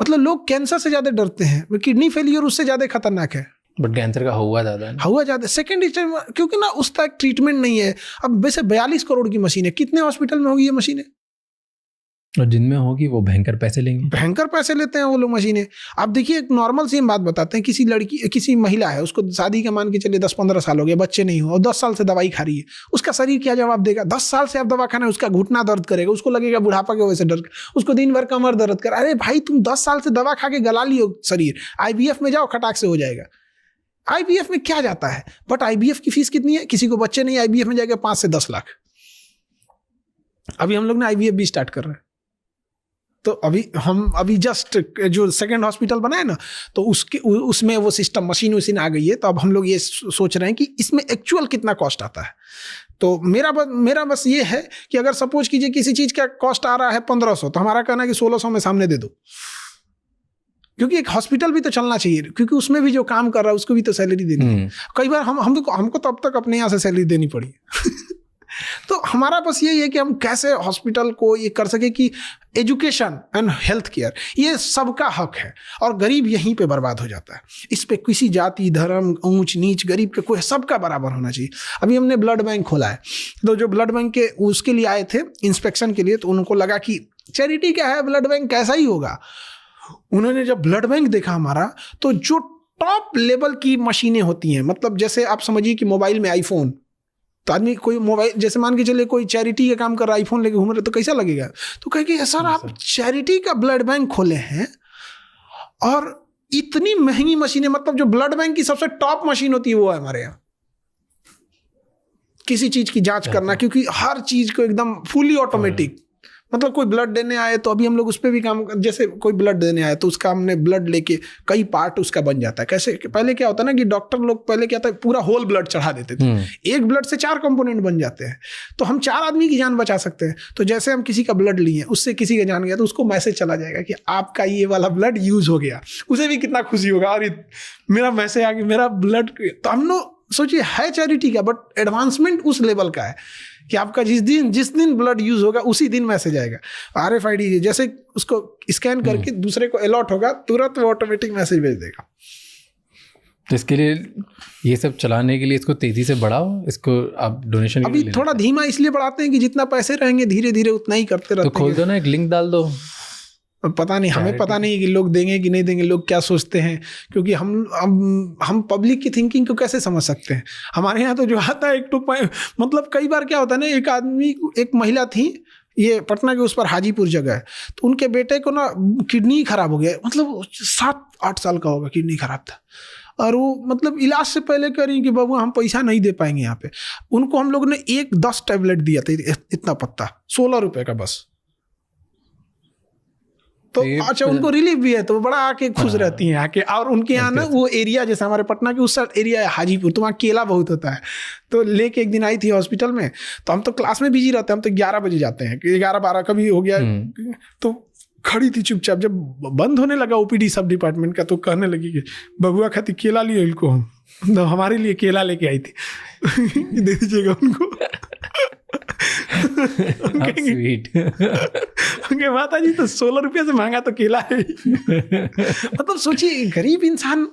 मतलब लोग कैंसर से ज्यादा डरते हैं, किडनी फेलियर उससे ज्यादा खतरनाक है। बट कैंसर का हुआ ज्यादा है, हुआ ज्यादा 2nd स्टेज, क्योंकि ना उसका एक ट्रीटमेंट नहीं है। अब वैसे 42 करोड़ की मशीन है, कितने हॉस्पिटल में होगी ये मशीनें? और जिनमें होगी वो भयंकर पैसे लेंगे, भयंकर पैसे लेते हैं वो लोग मशीनें। आप देखिए, एक नॉर्मल सी बात बताते हैं, किसी महिला है, उसको शादी का मान के चलिए 10-15 साल हो गए, बच्चे नहीं हो, और 10 साल से दवाई खा रही है, उसका शरीर क्या जवाब देगा? 10 साल से आप दवा खाना है, उसका घुटना दर्द करेगा, उसको लगेगा बुढ़ापा की वजह से डर, उसको दिन भर कमर दर्द कर। अरे भाई, तुम 10 साल से दवा खा के गला लियो शरीर, IVF में जाओ, खटाक से हो जाएगा। IVF में क्या जाता है? बट IVF की फीस कितनी है? किसी को बच्चे नहीं, IVF में जाएगा 5 से 10 लाख। अभी हम लोग ने IVF भी स्टार्ट कर रहे हैं। तो अभी जस्ट जो 2nd हॉस्पिटल बना है ना, तो उसमें वो सिस्टम मशीन आ गई है। तो अब हम लोग ये सोच रहे हैं कि इसमें एक्चुअल कितना कॉस्ट आता है। तो मेरा बस ये है कि अगर सपोज कीजिए किसी चीज़ का कॉस्ट आ रहा है 1500, तो हमारा कहना है कि 1600 में सामने दे दो, क्योंकि एक हॉस्पिटल भी तो चलना चाहिए, क्योंकि उसमें भी जो काम कर रहा है उसको भी तो सैलरी देनी है। कई बार हमको तो अब तक अपने यहाँ से सैलरी देनी पड़ी। तो हमारा बस यही है कि हम कैसे हॉस्पिटल को ये कर सके कि एजुकेशन एंड हेल्थ केयर ये सबका हक है, और गरीब यहीं पे बर्बाद हो जाता है। इस पे किसी जाति, धर्म, ऊंच नीच, गरीब के कोई, सबका बराबर होना चाहिए। अभी हमने ब्लड बैंक खोला है, तो जो ब्लड बैंक के उसके लिए आए थे इंस्पेक्शन के लिए, तो उनको लगा कि चैरिटी क्या है, ब्लड बैंक कैसा ही होगा। उन्होंने जब ब्लड बैंक देखा हमारा, तो जो टॉप लेवल की मशीनें होती हैं। मतलब जैसे आप समझिए कि मोबाइल में आईफोन, तो आदमी कोई मोबाइल जैसे मान के चले कोई चैरिटी का काम कर रहा है, आईफोन लेके घूम रहे, तो कैसा लगेगा? तो कहेंगे सर आप चैरिटी का ब्लड बैंक खोले हैं और इतनी महंगी मशीनें, मतलब जो ब्लड बैंक की सबसे टॉप मशीन होती है वो है हमारे यहाँ किसी चीज की जांच करना, क्योंकि हर चीज को एकदम फुली ऑटोमेटिक। मतलब कोई ब्लड देने आए तो अभी हम लोग उस पर भी काम, जैसे कोई ब्लड देने आए तो उसका हमने ब्लड लेके कई पार्ट उसका बन जाता है। कैसे पहले क्या होता है ना कि डॉक्टर लोग पहले क्या था, पूरा होल ब्लड चढ़ा देते थे, एक ब्लड से 4 कंपोनेंट बन जाते हैं, तो हम 4 आदमी की जान बचा सकते हैं। तो जैसे हम किसी का ब्लड लिए, उससे किसी का जान गया, तो उसको मैसेज चला जाएगा कि आपका ये वाला ब्लड यूज हो गया, उसे भी कितना खुशी होगा, अरे मेरा मैसेज आ गया, मेरा ब्लड। तो हम लोग सोचिए है चैरिटी का, बट एडवांसमेंट उस लेवल का है कि आपका जिस दिन ब्लड यूज होगा उसी दिन मैसेज आएगा। RFID जैसे उसको स्कैन करके दूसरे को अलॉट होगा, तुरंत वो ऑटोमेटिक मैसेज भेज देगा। तो इसके लिए ये सब चलाने के लिए इसको तेजी से बढ़ाओ, इसको आप डोनेशन अभी थोड़ा धीमा इसलिए बढ़ाते हैं कि जितना पैसे रहेंगे धीरे धीरे उतना ही करते रहते हैं। तो खोल दो ना, एक लिंक डाल दो। पता नहीं, हमें पता नहीं कि लोग देंगे कि नहीं देंगे, लोग क्या सोचते हैं, क्योंकि हम पब्लिक की थिंकिंग को कैसे समझ सकते हैं। हमारे यहाँ तो जो आता है मतलब कई बार क्या होता है ना, एक महिला थी, ये पटना के उस पर हाजीपुर जगह है, तो उनके बेटे को ना किडनी खराब हो गया, मतलब 7-8 साल का होगा, किडनी खराब था, और वो मतलब इलाज से पहले कह रही कि बाबू हम पैसा नहीं दे पाएंगे यहाँ पे। उनको हम लोग ने 10 टैबलेट दिया था, इतना पत्ता, 16 रुपए का बस। तो अच्छा उनको रिलीफ भी है, तो बड़ा आके खुश रहती हैं आके। और उनके यहाँ ना वो एरिया, जैसे हमारे पटना के उस साइड एरिया है हाजीपुर, तो वहाँ केला बहुत होता है। तो लेके एक दिन आई थी हॉस्पिटल में, तो हम तो क्लास में बिजी रहते हैं, हम तो 11 बजे जाते हैं, 11-12 कभी हो गया। तो खड़ी थी चुपचाप, जब बंद होने लगा OPD सब डिपार्टमेंट का, तो कहने लगी कि बबुआ खाती केला लिए इनको, हम तो हमारे लिए केला लेके आई थी दे दीजिएगा उनको। माता जी तो 16 रुपये से महंगा तो केला है। मतलब सोचिए गरीब इंसान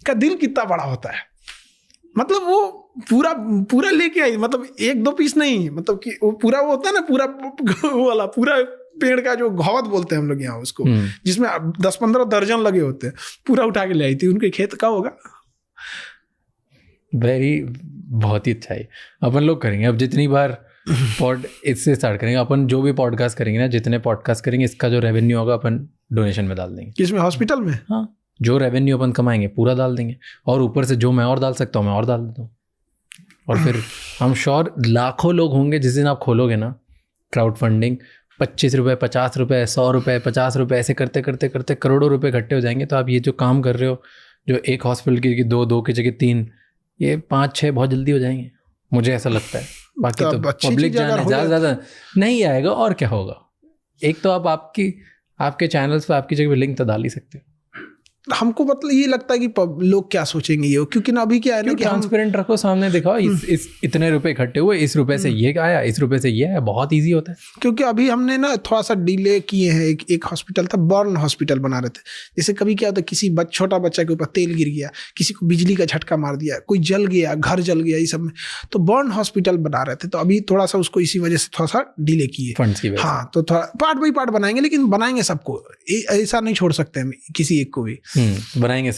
का दिल कितना बड़ा होता है। मतलब वो पूरा लेके आई, मतलब 1-2 पीस नहीं, मतलब कि वो पूरा वो होता है ना, पूरा वो वाला पूरा पेड़ का जो घावत बोलते हैं हम लोग यहाँ उसको, जिसमें 10-15 दर्जन लगे होते हैं, पूरा उठा के ले आई थी। उनके खेत का होगा। बहुत ही अच्छा है। अपन लोग करेंगे अब जितनी बार इससे स्टार्ट करेंगे, अपन जो भी पॉडकास्ट करेंगे ना, जितने पॉडकास्ट करेंगे, इसका जो रेवेन्यू होगा अपन डोनेशन में डाल देंगे। किसमें? हॉस्पिटल में? हाँ, जो रेवेन्यू अपन कमाएंगे पूरा डाल देंगे, और ऊपर से जो मैं और डाल सकता हूँ मैं और डाल देता हूँ। और फिर हम श्योर लाखों लोग होंगे जिस दिन आप खोलोगे ना क्राउड फंडिंग, 25 रुपये, 50 रुपये, 100 रुपये, 50 रुपये, ऐसे करते करते करते करोड़ों रुपये इकट्ठे हो जाएंगे। तो आप ये जो काम कर रहे हो, जो एक हॉस्पिटल की 2 की जगह 3, ये 5-6 बहुत जल्दी हो जाएंगे, मुझे ऐसा लगता है। बाकी तो पब्लिक जाने ज़्यादा नहीं आएगा, और क्या होगा। एक तो आप आपके चैनल्स पे आपकी जगह लिंक तो डाल ही सकते हो। हमको मतलब ये लगता है कि लोग क्या सोचेंगे ये, क्योंकि ना अभी क्या है ना कि ट्रांसपेरेंट रखो, सामने दिखाओ इस इतने रुपए इकट्ठे हुए, इस रुपए से ये आया, इस रुपए से ये आया, बहुत इजी होता है। क्योंकि अभी हमने ना थोड़ा सा डिले किए हैं। एक हॉस्पिटल था, बर्न हॉस्पिटल बना रहे थे। जैसे कभी क्या होता है, किसी छोटा बच्चा के ऊपर तेल गिर गया, किसी को बिजली का झटका मार दिया, कोई जल गया, घर जल गया, ये सब में तो बर्न हॉस्पिटल बना रहे थे। तो अभी थोड़ा सा उसको इसी वजह से थोड़ा सा डिले किए, फंड्स की वजह से। हाँ, तो थोड़ा पार्ट बाई पार्ट बनाएंगे, लेकिन बनाएंगे सबको, ऐसा नहीं छोड़ सकते हम किसी एक को भी। बनाएंगे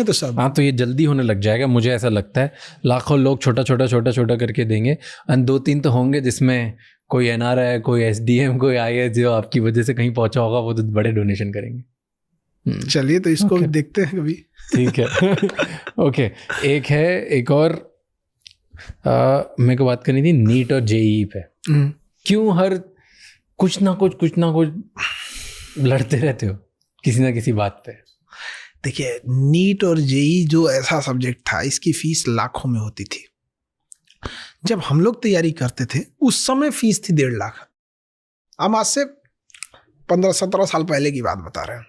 तो सब। हाँ, तो ये जल्दी होने लग जाएगा, मुझे ऐसा लगता है। लाखों लोग छोटा छोटा करके देंगे, और 2-3 तो होंगे जिसमें कोई NRI, कोई SDM, कोई IS जो आपकी वजह से कहीं पहुंचा होगा, वो तो बड़े डोनेशन करेंगे। चलिए, तो इसको भी देखते हैं कभी। ठीक है। ओके, एक और मेरे को बात करनी थी नीट और JEE पे। क्यों हर कुछ ना कुछ लड़ते रहते हो किसी ना किसी बात पे? देखिए, नीट और JEE जो ऐसा सब्जेक्ट था, इसकी फीस लाखों में होती थी। जब हम लोग तैयारी करते थे उस समय फीस थी 1.5 लाख। हम आज से 15-17 साल पहले की बात बता रहे हैं।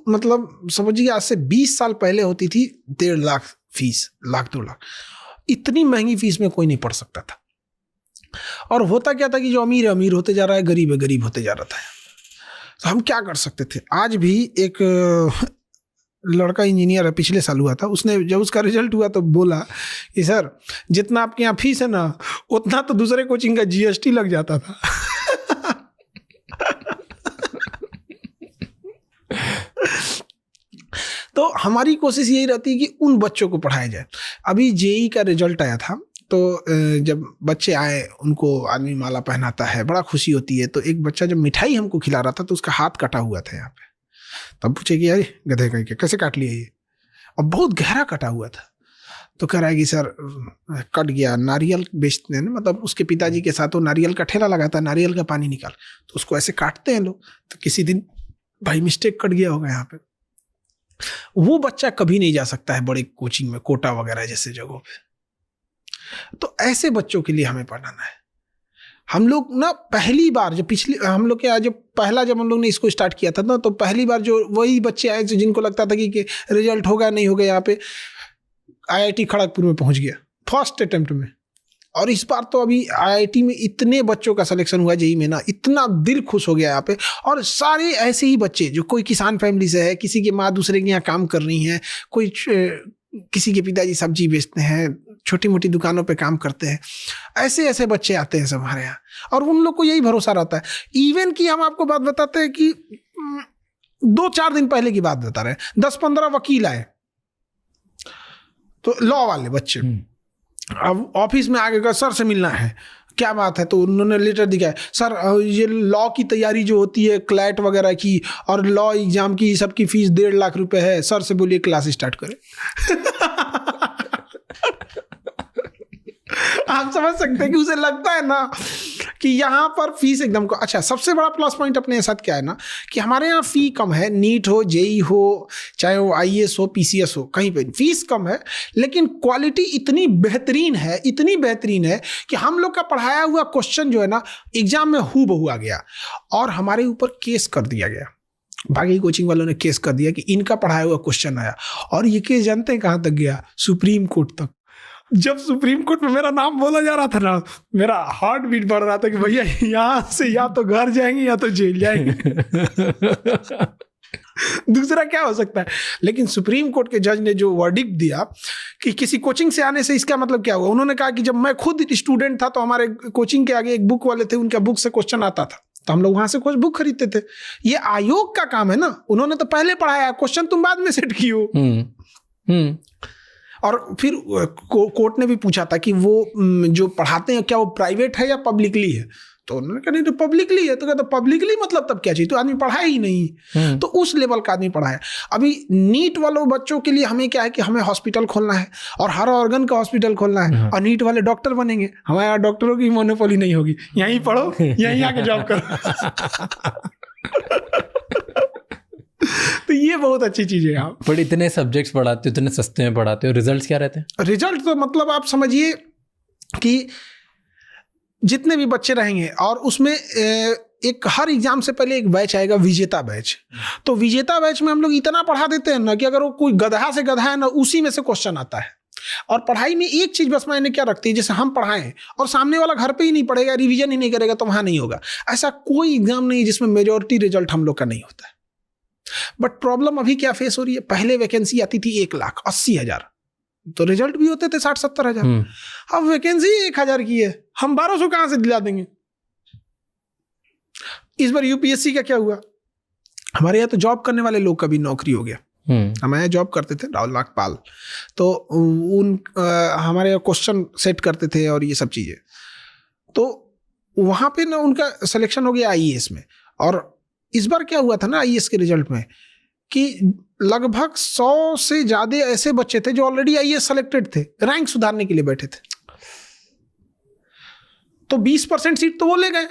मतलब समझिए आज से 20 साल पहले होती थी 1.5 लाख फीस, 1-2 लाख। इतनी महंगी फीस में कोई नहीं पढ़ सकता था। और होता क्या था कि जो अमीर है अमीर होते जा रहा है, गरीब है गरीब होते जा रहा था। तो हम क्या कर सकते थे? आज भी एक लड़का इंजीनियर है, पिछले साल हुआ था, उसने जब उसका रिजल्ट हुआ तो बोला कि सर जितना आपके यहाँ फीस है ना, उतना तो दूसरे कोचिंग का GST लग जाता था। तो हमारी कोशिश यही रहती है कि उन बच्चों को पढ़ाया जाए। अभी जेई का रिजल्ट आया था, तो जब बच्चे आए उनको आदमी माला पहनाता है, बड़ा खुशी होती है। तो एक बच्चा जब मिठाई हमको खिला रहा था तो उसका हाथ कटा हुआ था यहाँ पे। तब पूछे कि यार गधे कहीं के कैसे काट लिया ये, और बहुत गहरा कटा हुआ था। तो कह रहा है कि सर कट गया, नारियल बेचते हैं ना, मतलब उसके पिताजी के साथ वो नारियल का ठेला लगाता है, नारियल का पानी निकाल, तो उसको ऐसे काटते हैं लोग, तो किसी दिन भाई मिस्टेक कट गया होगा यहाँ पे। वो बच्चा कभी नहीं जा सकता है बड़े कोचिंग में, कोटा वगैरह जैसे जगहों पे। तो ऐसे बच्चों के लिए हमें पढ़ाना है। हम लोग ना पहली बार जब हम लोग के जब हम लोग ने इसको स्टार्ट किया था ना, तो पहली बार जो वही बच्चे आए जिनको लगता था कि रिजल्ट होगा नहीं होगा, यहाँ पे IIT खड़गपुर में पहुंच गया फर्स्ट अटेम्प्ट में। और इस बार तो अभी IIT में इतने बच्चों का सिलेक्शन हुआ जेईई में ना, इतना दिल खुश हो गया यहाँ पे। और सारे ऐसे ही बच्चे जो कोई किसान फैमिली से है, किसी की माँ दूसरे के यहाँ काम कर रही हैं, कोई किसी के पिताजी सब्जी बेचते हैं, छोटी मोटी दुकानों पे काम करते हैं, ऐसे ऐसे बच्चे आते हैं सब हमारे यहाँ। और उन लोग को यही भरोसा रहता है। इवन कि हम आपको बात बताते हैं कि 2-4 दिन पहले की बात बता रहे हैं, 10-15 वकील आए, तो लॉ वाले बच्चे। अब ऑफिस में आगे का सर से मिलना है, क्या बात है, तो उन्होंने लेटर दिखाया, सर ये लॉ की तैयारी जो होती है क्लैट वगैरह की और लॉ एग्जाम की, सबकी फीस 1.5 लाख रुपए है, सर से बोलिए क्लास स्टार्ट करें। आप समझ सकते हैं कि उसे लगता है ना कि यहाँ पर फीस एकदम को। अच्छा, सबसे बड़ा प्लस पॉइंट अपने साथ क्या है ना कि हमारे यहाँ फी कम है। नीट हो, जेई हो, चाहे वो IAS हो, PCS हो, कहीं पे फीस कम है, लेकिन क्वालिटी इतनी बेहतरीन है, इतनी बेहतरीन है कि हम लोग का पढ़ाया हुआ क्वेश्चन जो है ना एग्जाम में हूबहू आ गया और हमारे ऊपर केस कर दिया गया। बाकी कोचिंग वालों ने केस कर दिया कि इनका पढ़ाया हुआ क्वेश्चन आया, और ये केस जानते हैं कहाँ तक गया? सुप्रीम कोर्ट तक। जब सुप्रीम कोर्ट में मेरा नाम बोला जा रहा था ना, मेरा हार्ट बीट बढ़ रहा था कि भैया यहाँ से या तो घर जाएंगे या तो जेल जाएंगे। दूसरा क्या हो सकता है? लेकिन सुप्रीम कोर्ट के जज ने जो वर्डिक्ट दिया कि किसी कोचिंग से आने से इसका मतलब क्या हुआ, उन्होंने कहा कि जब मैं खुद स्टूडेंट था तो हमारे कोचिंग के आगे एक बुक वाले थे, उनका बुक से क्वेश्चन आता था तो हम लोग वहां से कुछ बुक खरीदते थे। ये आयोग का काम है ना, उन्होंने तो पहले पढ़ाया, क्वेश्चन तुम बाद में सेट कियो। और फिर कोर्ट ने भी पूछा था कि वो जो पढ़ाते हैं क्या वो प्राइवेट है या पब्लिकली है, तो उन्होंने कहा नहीं तो पब्लिकली है। तो कहता पब्लिकली मतलब तब क्या चाहिए, तो आदमी पढ़ाया ही नहीं। तो उस लेवल का आदमी पढ़ाया। अभी नीट वालों बच्चों के लिए हमें क्या है कि हमें हॉस्पिटल खोलना है और हर ऑर्गन का हॉस्पिटल खोलना है, और नीट वाले डॉक्टर बनेंगे। हमारे यहाँ डॉक्टरों की मोनोपोली नहीं होगी, यहीं पढ़ो यहीं आके जॉब करो। तो ये बहुत अच्छी चीज है। आप बट इतने सब्जेक्ट्स पढ़ाते हो, इतने सस्ते में पढ़ाते हो, रिजल्ट्स क्या रहते हैं? रिजल्ट तो मतलब आप समझिए कि जितने भी बच्चे रहेंगे और उसमें एक हर एग्जाम से पहले एक बैच आएगा, विजेता बैच। तो विजेता बैच में हम लोग इतना पढ़ा देते हैं ना कि अगर वो कोई गधा से गधा है ना, उसी में से क्वेश्चन आता है। और पढ़ाई में एक चीज बस मायने क्या रखती है, जैसे हम पढ़ाएं और सामने वाला घर पे ही नहीं पढ़ेगा, रिवीजन ही नहीं करेगा, तो वहां नहीं होगा। ऐसा कोई एग्जाम नहीं जिसमें मेजोरिटी रिजल्ट हम लोग का नहीं होता है। बट प्रॉब्लम अभी क्या फेस हो रही है, पहले वैकेंसी आती थी 1,80,000, तो रिजल्ट भी होते थे 60-70,000। अब वैकेंसी 1,000 की है, हम 1200 कहां से दिला देंगे? इस बार यूपीएससी का क्या हुआ, हमारे यहाँ तो जॉब करने वाले लोग का भी नौकरी हो गया। हमारे यहाँ जॉब करते थे राहुल नागपाल, तो हमारे यहाँ क्वेश्चन सेट करते थे और ये सब चीजें, तो वहां पे ना उनका सिलेक्शन हो गया IAS में। और इस बार क्या हुआ था ना IAS के रिजल्ट में कि लगभग 100 से ज्यादा ऐसे बच्चे थे जो ऑलरेडी IAS सेलेक्टेड थे, रैंक सुधारने के लिए बैठे थे। तो 20% सीट तो वो ले गए,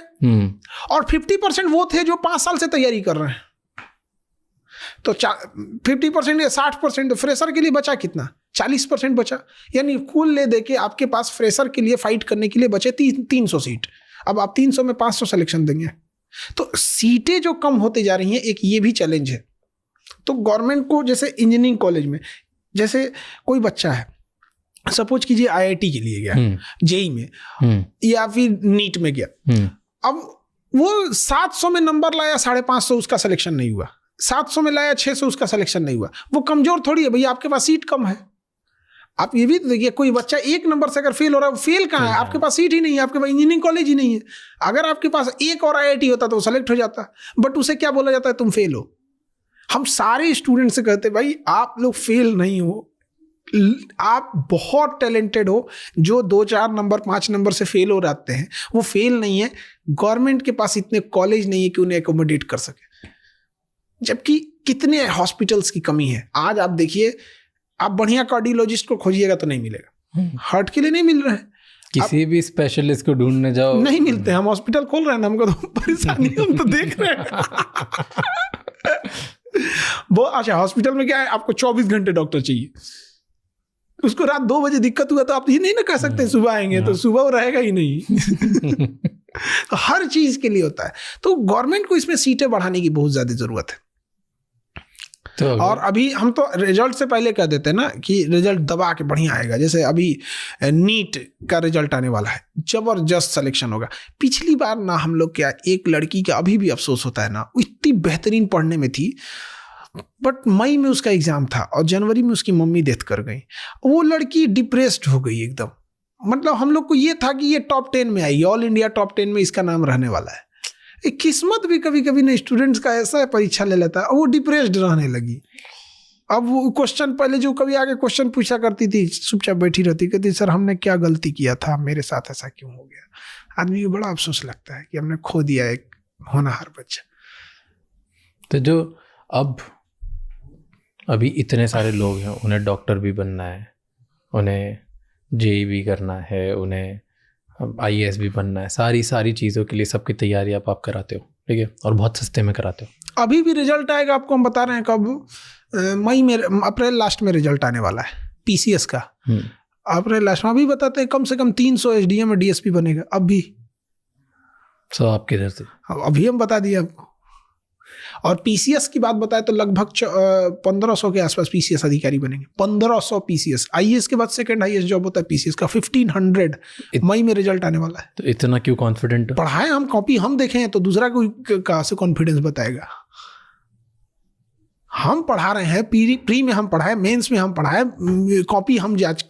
और 50% वो थे जो 5 साल से तैयारी कर रहे हैं। तो 50% या 60% फ्रेशर के लिए बचा कितना? 40% बचा। यानी कुल ले दे के आपके पास फ्रेशर के लिए फाइट करने के लिए बचे 300 सीट। अब आप 300 में 500 सिलेक्शन देंगे, तो सीटें जो कम होते जा रही हैं, एक ये भी चैलेंज है। तो गवर्नमेंट को, जैसे इंजीनियरिंग कॉलेज में जैसे कोई बच्चा है, सपोज कीजिए IIT के लिए गया, जेई में या फिर नीट में गया, अब वो 700 में नंबर लाया, 550 उसका सिलेक्शन नहीं हुआ, 700 में लाया 600 उसका सिलेक्शन नहीं हुआ। वो कमजोर थोड़ी है भैया, आपके पास सीट कम है। आप ये भी देखिए, कोई बच्चा 1 नंबर से अगर फेल हो रहा है, फेल कहाँ है? आपके पास सीट ही नहीं है, आपके पास इंजीनियरिंग कॉलेज ही नहीं है। अगर आपके पास एक और IIT होता तो वो सेलेक्ट हो जाता, बट उसे क्या बोला जाता है, तुम फेल हो। हम सारे स्टूडेंट से कहते भाई आप लोग फेल नहीं हो, आप बहुत टैलेंटेड हो। जो 2-4 नंबर 5 नंबर से फेल हो जाते हैं वो फेल नहीं है, गवर्नमेंट के पास इतने कॉलेज नहीं है कि उन्हें एकोमोडेट कर सके। जबकि कितने हॉस्पिटल्स की कमी है। आज आप देखिए, आप बढ़िया कार्डियोलॉजिस्ट को खोजिएगा तो नहीं मिलेगा, हार्ट के लिए नहीं मिल रहा है। किसी भी स्पेशलिस्ट को ढूंढने जाओ नहीं मिलते। हम हॉस्पिटल खोल रहे हैं, हमको तो परेशानी हम तो देख रहे हैं। वो अच्छा, हॉस्पिटल में क्या है, आपको 24 घंटे डॉक्टर चाहिए। उसको रात 2 बजे दिक्कत हुआ तो आप ये नहीं ना कह सकते सुबह आएंगे, तो सुबह वो रहेगा ही नहीं। तो हर चीज के लिए होता है। तो गवर्नमेंट को इसमें सीटें बढ़ाने की बहुत ज्यादा जरूरत है। तो और अभी हम तो रिजल्ट से पहले कह देते हैं ना कि रिजल्ट दबा के बढ़िया आएगा। जैसे अभी नीट का रिजल्ट आने वाला है, जबरदस्त सिलेक्शन होगा। पिछली बार ना हम लोग क्या, एक लड़की का अभी भी अफसोस होता है ना, वो इतनी बेहतरीन पढ़ने में थी, बट मई में उसका एग्जाम था और जनवरी में उसकी मम्मी डेथ कर गई। वो लड़की डिप्रेस्ड हो गई एकदम। मतलब हम लोग को ये था कि ये टॉप 10 में आई, ऑल इंडिया टॉप 10 में इसका नाम रहने वाला है। एक किस्मत भी कभी कभी ना स्टूडेंट्स का ऐसा है, परीक्षा ले लेता है, वो डिप्रेस्ड रहने लगी। अब वो क्वेश्चन, पहले जो कभी आगे क्वेश्चन पूछा करती थी, चुपचाप बैठी रहती, कहती सर हमने क्या गलती किया था, मेरे साथ ऐसा क्यों हो गया। आदमी को बड़ा अफसोस लगता है कि हमने खो दिया एक होनहार बच्चा। तो जो अभी इतने सारे लोग हैं, उन्हें डॉक्टर भी बनना है, उन्हें जेई भी करना है, उन्हें IAS भी बनना है, सारी चीज़ों के लिए सबकी तैयारी आप कराते हो, ठीक है, और बहुत सस्ते में कराते हो। अभी भी रिजल्ट आएगा, आपको हम बता रहे हैं कब, मई में, अप्रैल लास्ट में रिजल्ट आने वाला है PCS का। अप्रैल लास्ट में अभी बताते हैं, कम से कम 300 SDM और DSP बनेगा अभी। सो आप किधर से? अभी हम बता दिए आपको। और PCS की बात बताए तो लगभग 1500 के आसपास PCS अधिकारी बनेंगे। 1500 PCS। IAS के बाद सेकंड हाईएस्ट जॉब होता है PCS का। 1500 मई में रिजल्ट आने वाला है। तो इतना क्यों कॉन्फिडेंट? पढ़ाए हम, कॉपी हम देखे हैं, तो दूसरा कोई कहाँ से कॉन्फिडेंस बताएगा। हम पढ़ा रहे हैं, प्री में हम पढ़ाए, मेंस में हम पढ़ाए, कॉपी हम जांच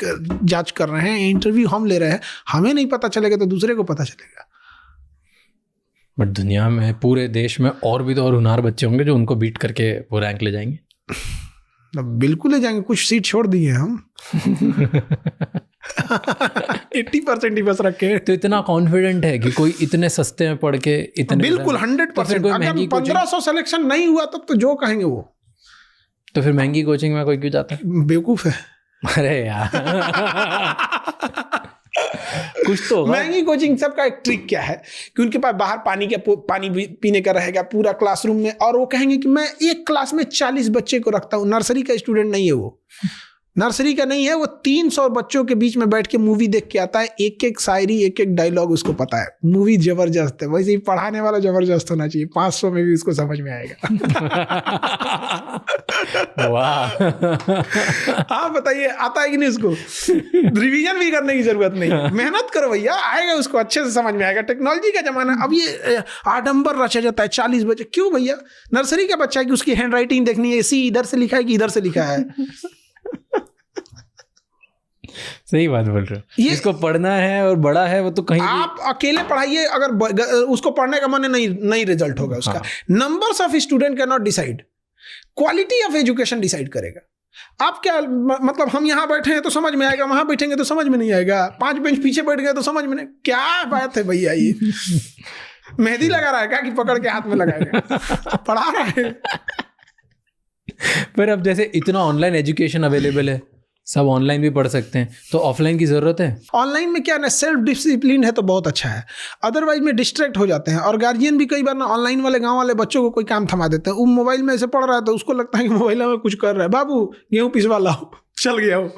कर रहे हैं, इंटरव्यू हम ले रहे हैं। हमें नहीं पता चलेगा तो दूसरे को पता चलेगा। बट दुनिया में, पूरे देश में और भी तो और होनहार बच्चे होंगे जो उनको बीट करके वो रैंक ले जाएंगे। बिल्कुल ले जाएंगे, कुछ सीट छोड़ दिए हम। 80% ही बस रखे। तो इतना कॉन्फिडेंट है कि कोई इतने सस्ते में पढ़ के इतने, बिल्कुल 100%। अगर 1500 सिलेक्शन नहीं हुआ तब तो जो कहेंगे वो। तो फिर महंगी कोचिंग में कोई क्यों जाता है? बेवकूफ है। अरे यार कुछ तो महंगी कोचिंग सबका एक ट्रिक क्या है कि उनके पास बाहर पानी पीने का रहेगा पूरा क्लासरूम में, और वो कहेंगे कि मैं एक क्लास में 40 बच्चे को रखता हूँ। नर्सरी का स्टूडेंट नहीं है वो, नर्सरी का नहीं है वो। 300 बच्चों के बीच में बैठ के मूवी देख के आता है, एक एक शायरी, एक एक डायलॉग उसको पता है। मूवी जबरदस्त है। वैसे ही पढ़ाने वाला जबरदस्त होना चाहिए, 500 में भी उसको समझ में आएगा। वाह। हाँ बताइए, आता है कि नहीं उसको? रिवीजन भी करने की जरूरत नहीं है, मेहनत करो भैया, आएगा उसको, अच्छे से समझ में आएगा। टेक्नोलॉजी का जमाना है। अब ये आडंबर रचा जाता है 40 बच्चे, क्यों भैया? नर्सरी का बच्चा है कि उसकी हैंड राइटिंग देखनी है, सी इधर से लिखा है कि इधर से लिखा है। सही बात बोल रहे हो। जिसको पढ़ना है और बड़ा है वो तो कहीं आप अकेले पढ़ाइए, अगर उसको पढ़ने का मन है, नहीं रिजल्ट होगा उसका। Numbers of student can not decide, quality of education decide करेगा। आप क्या मतलब, हम यहाँ बैठे हैं तो समझ में आएगा, वहां बैठेंगे तो समझ में नहीं आएगा, 5 बेंच पीछे बैठ गए तो समझ में नहीं। क्या बात है भैया, ये मेहंदी लगा रहा है क्या कि पकड़ के हाथ में लगाएगा? पढ़ा रहा है। पर अब जैसे इतना ऑनलाइन एजुकेशन अवेलेबल है, सब ऑनलाइन भी पढ़ सकते हैं, तो ऑफलाइन की जरूरत है? ऑनलाइन में क्या ना, सेल्फ डिसिप्लिन है तो बहुत अच्छा है, अदरवाइज में डिस्ट्रैक्ट हो जाते हैं। और गार्जियन भी कई बार ना, ऑनलाइन वाले गांव वाले बच्चों को कोई काम थमा देते हैं। वो मोबाइल में ऐसे पढ़ रहा है तो उसको लगता है कि मोबाइल में कुछ कर रहा है, बाबू गेहूँ पिसवा लाओ, चल गया हो।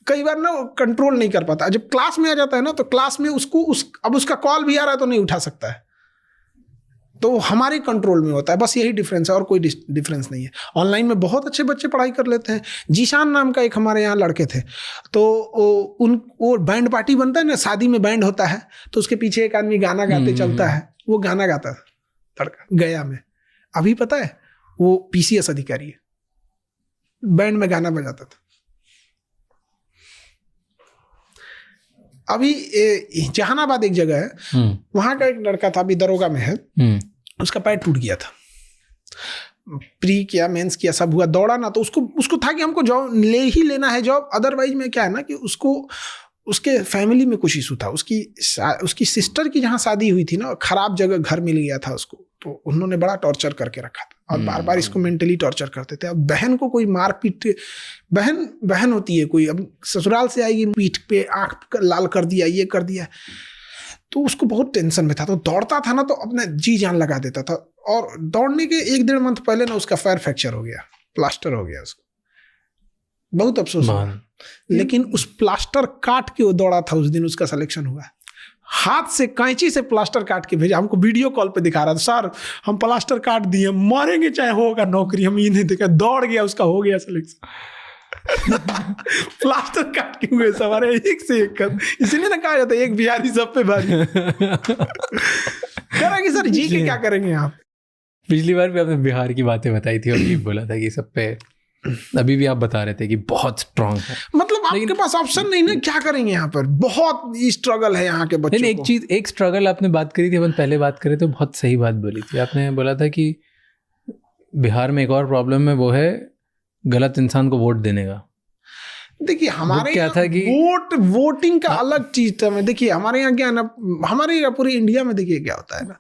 कई बार ना वो कंट्रोल नहीं कर पाता। जब क्लास में आ जाता है ना, तो क्लास में उसको अब उसका कॉल भी आ रहा है तो नहीं उठा सकता है, तो हमारे कंट्रोल में होता है। बस यही डिफरेंस है, और कोई डिफरेंस नहीं है। ऑनलाइन में बहुत अच्छे बच्चे पढ़ाई कर लेते हैं। जीशान नाम का एक हमारे यहाँ लड़के थे, तो वो बैंड पार्टी बनता है ना, शादी में बैंड होता है तो उसके पीछे एक आदमी गाना गाते चलता है, वो गाना गाता था लड़का गया में। अभी पता है वो PCS अधिकारी है, बैंड में गाना बजाता था। अभी जहानाबाद एक जगह है, वहां का एक लड़का था, अभी दरोगा में है, उसका पैर टूट गया था। प्री किया, मेंस किया, सब हुआ, दौड़ा ना, तो उसको था कि हमको जॉब ले ही लेना है जॉब, अदरवाइज में क्या है ना कि उसको उसके फैमिली में कुछ इशू था, उसकी सिस्टर की जहाँ शादी हुई थी ना, खराब जगह घर मिल गया था उसको, तो उन्होंने बड़ा टॉर्चर करके रखा था और बार बार इसको मेंटली टॉर्चर करते थे। अब बहन को कोई मार पीट, बहन होती है कोई, अब ससुराल से आएगी, पीठ पे आँख लाल कर दिया, ये कर दिया, तो उसको बहुत टेंशन में था, तो दौड़ता था ना तो अपने जी जान लगा देता था, और दौड़ने के 1-1.5 मंथ पहले ना उसका पैर फ्रैक्चर हो गया, प्लास्टर हो गया उसको, बहुत अफसोस हुआ। लेकिन उस प्लास्टर काट के वो दौड़ा था, उस दिन उसका सिलेक्शन हुआ, हाथ से कैंची से प्लास्टर काट के भेजा, हमको वीडियो कॉल पे दिखा रहा था, सर हम प्लास्टर काट दिए, मारेंगे चाहे होगा नौकरी, हम ये नहीं देखा, दौड़ गया, उसका हो गया सिलेक्शन। प्लास्टर काट के हुए सवारे एक से एक कर, इसलिए ना कहा जाता है एक बिहारी सब पे भारी। करेंगे सर जी के क्या करेंगे आप? पिछली बार भी आपने बिहार की बातें बताई थी और ये बोला था कि सब पे, अभी भी आप बता रहे थे कि बहुत स्ट्रांग है, मतलब आपके पास ऑप्शन नहीं ना, क्या करेंगे यहाँ पर, बहुत स्ट्रगल है यहाँ के बच्चों को। एक स्ट्रगल आपने बात करी थी, अपन पहले बात करें तो बहुत सही बात बोली थी आपने, बोला था कि बिहार में एक और प्रॉब्लम है, वो है गलत इंसान को वोट देने का। देखिए हमारे क्या था कि वोटिंग का अलग चीज था। मैं देखिए हमारे यहाँ क्या है ना, हमारे यहाँ पूरी इंडिया में देखिए क्या होता है ना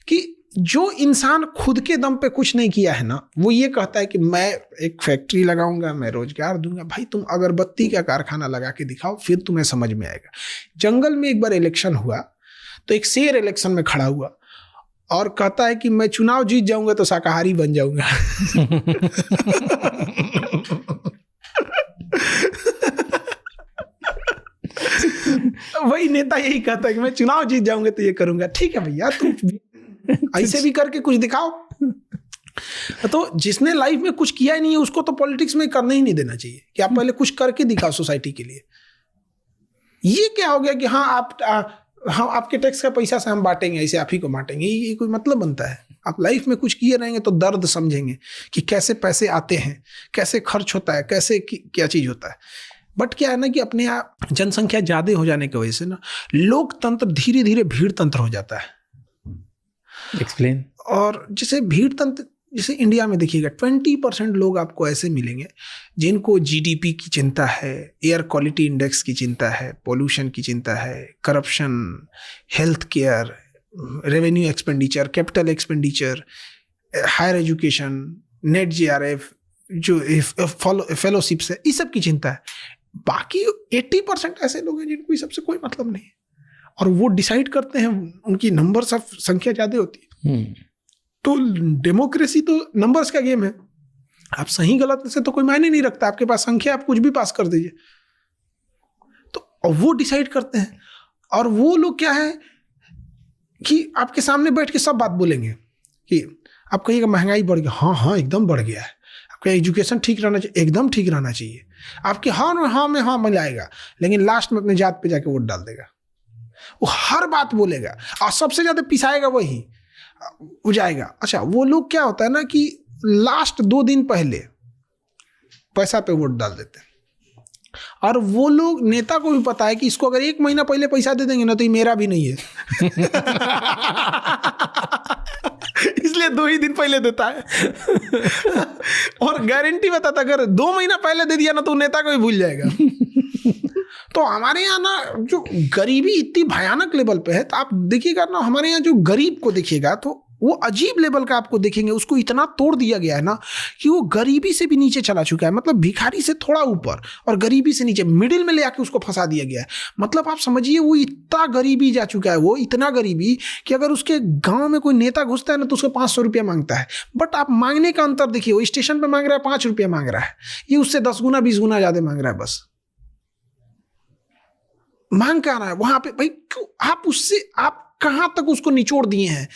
कि जो इंसान खुद के दम पे कुछ नहीं किया है ना, वो ये कहता है कि मैं एक फैक्ट्री लगाऊंगा, मैं रोजगार दूंगा। भाई तुम अगरबत्ती का कारखाना लगा के दिखाओ, फिर तुम्हें समझ में आएगा। जंगल में एक बार इलेक्शन हुआ तो एक शेर इलेक्शन में खड़ा हुआ और कहता है कि मैं चुनाव जीत जाऊंगा तो शाकाहारी बन जाऊंगा। वही नेता यही कहता है कि मैं चुनाव जीत जाऊंगा तो ये करूंगा। ठीक है भैया, तुम ऐसे भी करके कुछ दिखाओ। तो जिसने लाइफ में कुछ किया ही नहीं है उसको तो पॉलिटिक्स में करने ही नहीं देना चाहिए कि आप पहले कुछ करके दिखाओ सोसाइटी के लिए। ये क्या हो गया कि हाँ आपके टैक्स का पैसा से हम बांटेंगे, ऐसे आप ही को बांटेंगे, ये कोई मतलब बनता है? आप लाइफ में कुछ किए रहेंगे तो दर्द समझेंगे कि कैसे पैसे आते हैं, कैसे खर्च होता है, कैसे क्या चीज होता है। बट क्या है ना कि अपने आप जनसंख्या ज्यादा हो जाने की वजह से ना लोकतंत्र धीरे धीरे भीड़ तंत्र हो जाता है। एक्सप्लेन। और जैसे भीड़ तंत्र, जैसे इंडिया में देखिएगा 20% लोग आपको ऐसे मिलेंगे जिनको जीडीपी की चिंता है, एयर क्वालिटी इंडेक्स की चिंता है, पोल्यूशन की चिंता है, corruption, health care, revenue expenditure, capital expenditure, higher education, net JRF, जो फेलोशिप्स है, इस सब की चिंता है। बाकी 80% ऐसे लोग हैं जिनको इस सबसे कोई मतलब नहीं है, और वो डिसाइड करते हैं, उनकी नंबर्स ऑफ संख्या ज्यादा होती है। तो डेमोक्रेसी तो नंबर्स का गेम है। आप सही गलत से तो कोई मायने नहीं रखता, आपके पास संख्या, आप कुछ भी पास कर दीजिए। तो वो डिसाइड करते हैं, और वो लोग क्या है कि आपके सामने बैठ के सब बात बोलेंगे कि आप कहिएगा महंगाई बढ़ गया, हाँ एकदम बढ़ गया है। आपका एजुकेशन ठीक रहना चाहिए, एकदम ठीक रहना चाहिए। आपके हाँ में हाँ मिलाएगा, लेकिन लास्ट में अपने जात पे जाके वोट डाल देगा। वो हर बात बोलेगा और सबसे ज्यादा पिसाएगा वही हो जाएगा। अच्छा, वो लोग क्या होता है ना कि लास्ट 2 दिन पहले पैसा पे वोट डाल देते हैं, और वो लोग नेता को भी पता है कि इसको अगर 1 महीना पहले पैसा दे देंगे ना तो ये मेरा भी नहीं है। इसलिए 2 ही दिन पहले देता है। और गारंटी बताता अगर 2 महीना पहले दे दिया ना तो नेता को भी भूल जाएगा। तो हमारे यहाँ ना जो गरीबी इतनी भयानक लेवल पे है, तो आप देखिएगा ना हमारे यहाँ जो गरीब को देखिएगा तो वो अजीब लेवल का आपको देखेंगे। उसको इतना तोड़ दिया गया है ना कि वो गरीबी से भी नीचे चला चुका है, मतलब भिखारी से थोड़ा ऊपर और गरीबी से नीचे मिडिल में ले आके उसको फंसा दिया गया है। मतलब आप समझिए वो इतना गरीबी जा चुका है, वो इतना गरीबी कि अगर उसके गांव में कोई नेता घुसता है ना तो उसको 500 रुपया मांगता है। बट आप मांगने का अंतर देखिए, वो स्टेशन पर मांग रहा है 5 रुपया मांग रहा है, ये उससे 10 गुना 20 गुना ज्यादा मांग रहा है। बस मांग क्या रहा है वहां पे? भाई क्यों आप उससे, आप कहां तक उसको निचोड़ दिए हैं?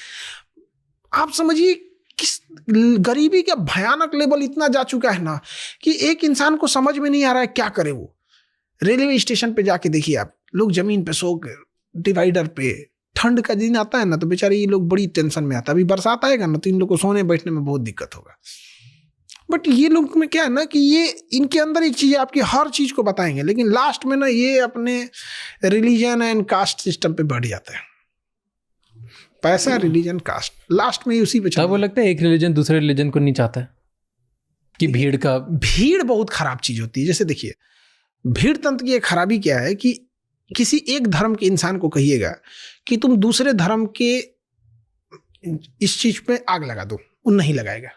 आप समझिए किस गरीबी का भयानक लेवल इतना जा चुका है ना कि एक इंसान को समझ में नहीं आ रहा है क्या करे वो। रेलवे स्टेशन पे जाके देखिए आप, लोग जमीन पे सो कर, डिवाइडर पे, ठंड का दिन आता है ना तो बेचारे ये लोग बड़ी टेंशन में आता है। अभी बरसात आएगा ना तो इन लोग को सोने बैठने में बहुत दिक्कत होगा। बट ये लोग में क्या है ना कि ये इनके अंदर एक चीज, आपकी हर चीज को बताएंगे, लेकिन लास्ट में ना ये अपने रिलीजन एंड कास्ट सिस्टम पे बढ़ जाता है। पैसा, रिलीजन, कास्ट, लास्ट में उसी पे क्या वो लगता है एक रिलीजन दूसरे रिलीजन को नहीं चाहता है कि भीड़ बहुत खराब चीज होती है। जैसे देखिए, भीड़ तंत्र की एक खराबी क्या है कि किसी एक धर्म के इंसान को कहिएगा कि तुम दूसरे धर्म के इस चीज पे आग लगा दो, वो नहीं लगाएगा।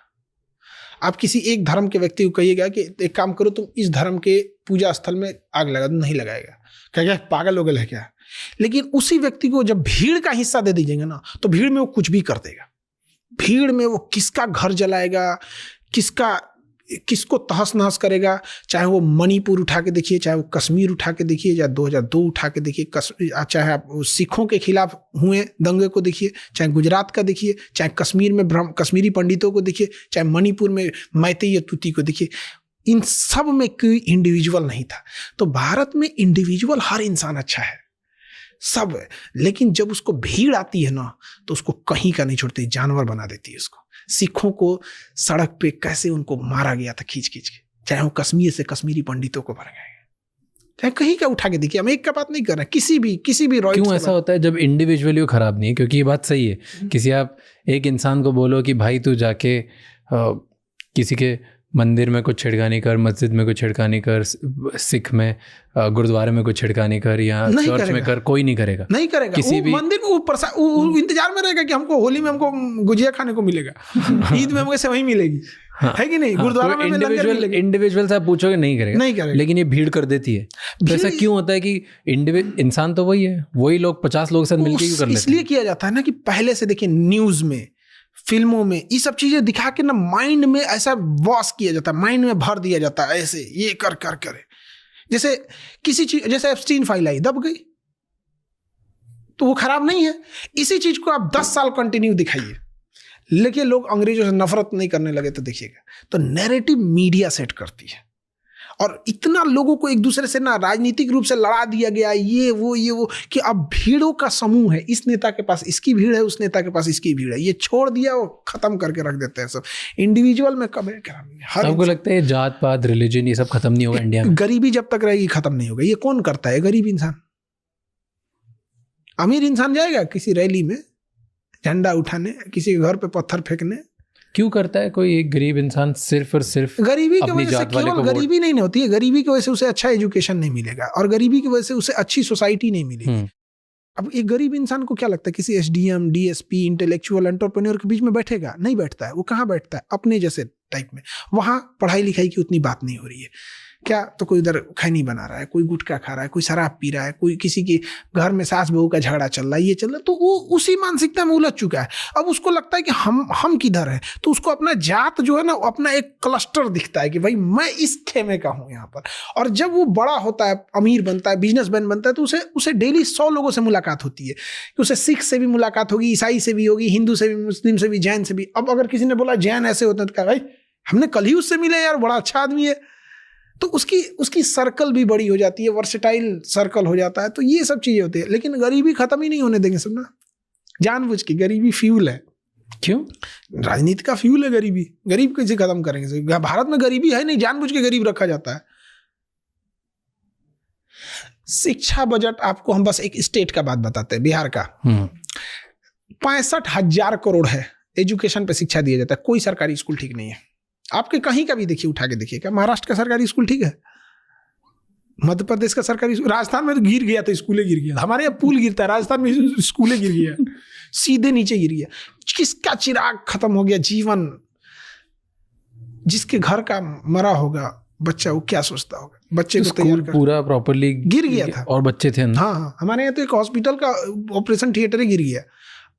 आप किसी एक धर्म के व्यक्ति को कहिएगा कि एक काम करो, तुम इस धर्म के पूजा स्थल में आग लगा दो, नहीं लगाएगा, कहेगा पागल हो गए है क्या। लेकिन उसी व्यक्ति को जब भीड़ का हिस्सा दे दीजिएगा ना, तो भीड़ में वो कुछ भी कर देगा। भीड़ में वो किसका घर जलाएगा, किसको तहस नहस करेगा। चाहे वो मणिपुर उठा के देखिए, चाहे वो कश्मीर उठा के देखिए, या 2002 उठा के देखिए, चाहे आप सिखों के खिलाफ हुए दंगे को देखिए, चाहे गुजरात का देखिए, चाहे कश्मीर में कश्मीरी पंडितों को देखिए, चाहे मणिपुर में मैतेई या तूती को देखिए। इन सब में कोई इंडिविजुअल नहीं था। तो भारत में इंडिविजुअल हर इंसान अच्छा है, सब है। लेकिन जब उसको भीड़ आती है ना, तो उसको कहीं का नहीं छोड़ती, जानवर बना देती है उसको। सिखों को सड़क पे कैसे उनको मारा गया था खींच खींच के, चाहे वो कश्मीर से कश्मीरी पंडितों को मारा गया, चाहे कहीं का उठा के देखिए। हम एक का बात नहीं कर रहे, किसी भी रॉय। क्यों ऐसा होता है जब इंडिविजुअली वो खराब नहीं है? क्योंकि ये बात सही है, किसी आप एक इंसान को बोलो कि भाई तू जाके किसी के मंदिर में कुछ छिड़कानी कर, मस्जिद में कुछ छिड़कानी कर, सिख में गुरुद्वारे में कुछ छिड़कानी कर, या चर्च में कर, कोई नहीं करेगा। किसी भी मंदिर में वो इंतजार में रहेगा कि हमको होली में हमको गुजिया खाने को मिलेगा, ईद में हमको सेवई मिलेगी, है कि नहीं, गुरुद्वारा में इंडिविजुअल से आप पूछोगे नहीं करेगा। लेकिन ये भीड़ कर देती है। तो ऐसा क्यों होता है कि इंसान तो वही है, वही लोग 50 लोग साथ मिलकर क्यों कर लेते हैं? इसलिए किया जाता है ना कि पहले से देखिए, न्यूज में, फिल्मों में ये सब चीजें दिखा के ना माइंड में ऐसा वॉश किया जाता है, माइंड में भर दिया जाता है, ऐसे ये कर जैसे किसी चीज, जैसे एप्स्टीन फाइल आई, दब गई तो वो खराब नहीं है। इसी चीज को आप 10 साल कंटिन्यू दिखाइए, लेकिन लोग अंग्रेजों से नफरत नहीं करने लगे तो देखिएगा। तो नैरेटिव मीडिया सेट करती है, और इतना लोगों को एक दूसरे से ना राजनीतिक रूप से लड़ा दिया गया, ये वो कि अब भीड़ों का समूह है, इस नेता के पास इसकी भीड़ है, उस नेता के पास इसकी भीड़ है, ये छोड़ दिया और खत्म करके रख देते हैं सब। इंडिविजुअल में कब है, सबको लगता है जात पात रिलीजन ये सब खत्म नहीं होगा इंडिया में। गरीबी जब तक रहेगी खत्म नहीं होगा। ये कौन करता है? गरीब इंसान। अमीर इंसान जाएगा किसी रैली में झंडा उठाने, किसी के घर पे पत्थर फेंकने? क्यों करता है कोई एक गरीब इंसान सिर्फ और सिर्फ गरीबी की वजह से? केवल गरीबी नहीं होती है, गरीबी की वजह से उसे अच्छा एजुकेशन नहीं मिलेगा, और गरीबी की वजह से उसे अच्छी सोसाइटी नहीं मिलेगी। अब एक गरीब इंसान को क्या लगता है किसी एसडीएम, डीएसपी, इंटेलेक्चुअल एंटरप्रेन्योर के बीच में बैठेगा? नहीं बैठता है। वो कहाँ बैठता है? अपने जैसे टाइप में। वहां पढ़ाई लिखाई की उतनी बात नहीं हो रही है क्या, तो कोई उधर खैनी बना रहा है, कोई गुटखा खा रहा है, कोई शराब पी रहा है, कोई किसी के घर में सास बहू का झगड़ा चल रहा है, ये चल रहा है, तो वो उसी मानसिकता में उलझ चुका है। अब उसको लगता है कि हम किधर है, तो उसको अपना जात जो है ना, अपना एक क्लस्टर दिखता है कि भाई मैं इस खेमे का हूं यहाँ पर। और जब वो बड़ा होता है, अमीर बनता है, बिजनेसमैन बनता है, तो उसे डेली 100 लोगों से मुलाकात होती है कि उसे सिख से भी मुलाकात होगी, ईसाई से भी होगी, हिंदू से भी, मुस्लिम से भी, जैन से भी। अब अगर किसी ने बोला जैन ऐसे होते हैं, तो कहा भाई हमने कल ही उससे मिले यार, बड़ा अच्छा आदमी है। तो उसकी सर्कल भी बड़ी हो जाती है, वर्सेटाइल सर्कल हो जाता है। तो ये सब चीजें होती है। लेकिन गरीबी खत्म ही नहीं होने देंगे सब ना, जानबूझ के। गरीबी फ्यूल है। क्यों? राजनीति का फ्यूल है गरीबी। गरीब कैसे खत्म करेंगे? भारत में गरीबी है नहीं, जानबूझ के गरीब रखा जाता है। शिक्षा बजट, आपको हम बस एक स्टेट का बात बताते हैं, बिहार का 65,000 करोड़ है एजुकेशन पे, शिक्षा दिया जाता है। कोई सरकारी स्कूल ठीक नहीं है। आपके कहीं का भी देखिए, उठा के देखिए, क्या महाराष्ट्र का सरकारी स्कूल ठीक है? मध्य प्रदेश का सरकारी स्कूल, राजस्थान में तो गिर गया तो स्कूलें गिर गया। हमारे यहाँ पुल गिरता है, राजस्थान में स्कूलें गिर गया, सीधे नीचे गिर गया। किसका चिराग खत्म हो गया? जीवन। जिसके घर का मरा होगा बच्चा, वो क्या सोचता होगा? बच्चे को तैयार कर, पूरा प्रॉपर्ली गिर गया था और बच्चे थे। हाँ, हमारे यहाँ तो एक हॉस्पिटल का ऑपरेशन थिएटर ही गिर गया।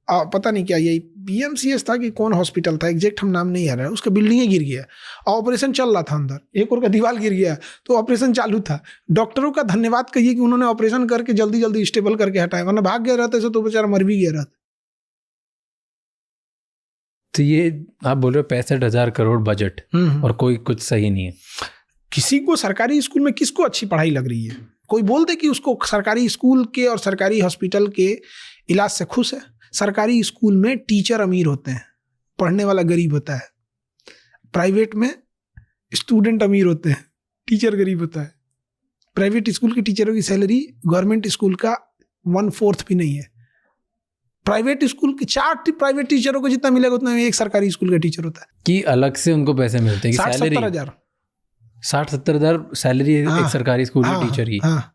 पता नहीं क्या, यही बीएमसीएच था कि कौन हॉस्पिटल था, एग्जैक्ट हम नाम नहीं आ रहा है, उसका बिल्डिंग ही गिर गया। ऑपरेशन चल रहा था अंदर, एक और का दीवार गिर गया, तो ऑपरेशन चालू था। डॉक्टरों का धन्यवाद कहिए कि उन्होंने ऑपरेशन करके जल्दी जल्दी स्टेबल करके हटाया, वरना भाग गया रहता तो बेचारा मर भी गया रहता। तो ये आप बोल रहे हो 65,000 करोड़ बजट, और कोई कुछ सही नहीं है। किसी को सरकारी स्कूल में किसको अच्छी पढ़ाई लग रही है? कोई बोल दे कि उसको सरकारी स्कूल के और सरकारी हॉस्पिटल के इलाज से खुश है। सरकारी स्कूल में टीचर अमीर होते हैं, पढ़ने वाला गरीब होता है। प्राइवेट में स्टूडेंट अमीर होते हैं, टीचर गरीब होता है। प्राइवेट स्कूल के टीचरों की सैलरी गवर्नमेंट स्कूल का 1/4 भी नहीं है। प्राइवेट स्कूल के 4 प्राइवेट टीचरों को जितना मिलेगा उतना एक सरकारी स्कूल का टीचर होता है। कि अलग से उनको पैसे मिलते हैं, 60-70 हज़ार 60-70 हज़ार सैलरी एक सरकारी स्कूल के टीचर की। हाँ,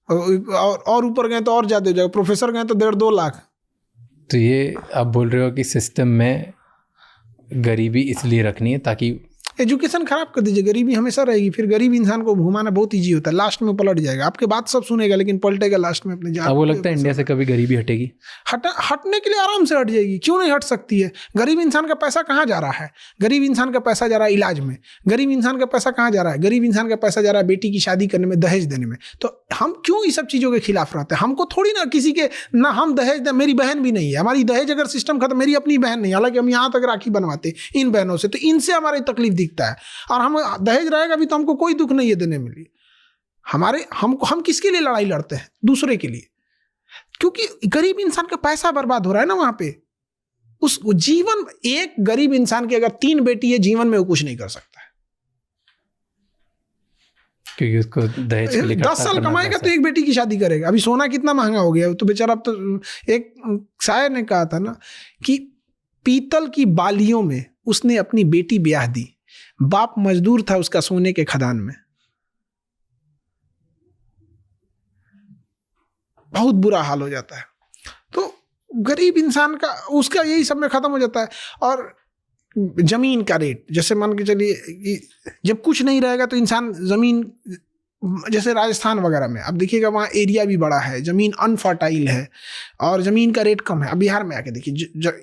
और ऊपर गए तो और ज्यादा हो जाएगा, प्रोफेसर गए तो 1.5-2 लाख। तो ये आप बोल रहे हो कि सिस्टम में गरीबी इसलिए रखनी है ताकि एजुकेशन खराब कर दीजिए, गरीबी हमेशा रहेगी। फिर गरीब इंसान को घुमाना बहुत इजी होता है, लास्ट में पलट जाएगा। आपके बात सब सुनेगा लेकिन पलटेगा लास्ट में अपने जान। अब वो लगता है इंडिया से कभी गरीबी हटेगी? हटने के लिए आराम से हट जाएगी, क्यों नहीं हट सकती है। गरीब इंसान का पैसा कहाँ जा रहा है? गरीब इंसान का पैसा जा रहा है इलाज में। गरीब इंसान का पैसा कहाँ जा रहा है? गरीब इंसान का पैसा जा रहा है बेटी की शादी करने में, दहेज देने में। तो हम क्यों इस सब चीज़ों के खिलाफ रहते हैं? हमको थोड़ी ना किसी के ना हम दहेज दे, मेरी बहन भी नहीं है, हमारी दहेज अगर सिस्टम खत्म, मेरी अपनी बहन नहीं, हालांकि हम यहाँ तक राखी बनवाते इन बहनों से, तो इनसे हमारी तकलीफ दिखता है। और हम दहेज रहेगा भी तो हमको कोई दुख नहीं है देने में लिए। हम किसके लिए लड़ाई लड़ते हैं? दूसरे के लिए, क्योंकि गरीब इंसान का पैसा बर्बाद हो रहा है ना वहां पे। उस जीवन, एक गरीब इंसान की अगर 3 बेटी है, जीवन में वो कुछ नहीं कर सकता है, क्योंकि उसको दहेज के लिए 10 साल कमाएगा तो एक बेटी की शादी करेगा। अभी सोना कितना महंगा हो गया, तो बेचारा, अब तो एक शायर ने कहा था ना कि पीतल की बालियों में उसने अपनी बेटी ब्याह दी, बाप मजदूर था उसका सोने के खदान में। बहुत बुरा हाल हो जाता है। तो गरीब इंसान का, उसका यही सब में खत्म हो जाता है। और जमीन का रेट, जैसे मान के चलिए जब कुछ नहीं रहेगा तो इंसान जमीन, जैसे राजस्थान वगैरह में अब देखिएगा, वहाँ एरिया भी बड़ा है, जमीन अनफर्टाइल है और जमीन का रेट कम है। अब बिहार में आके देखिए,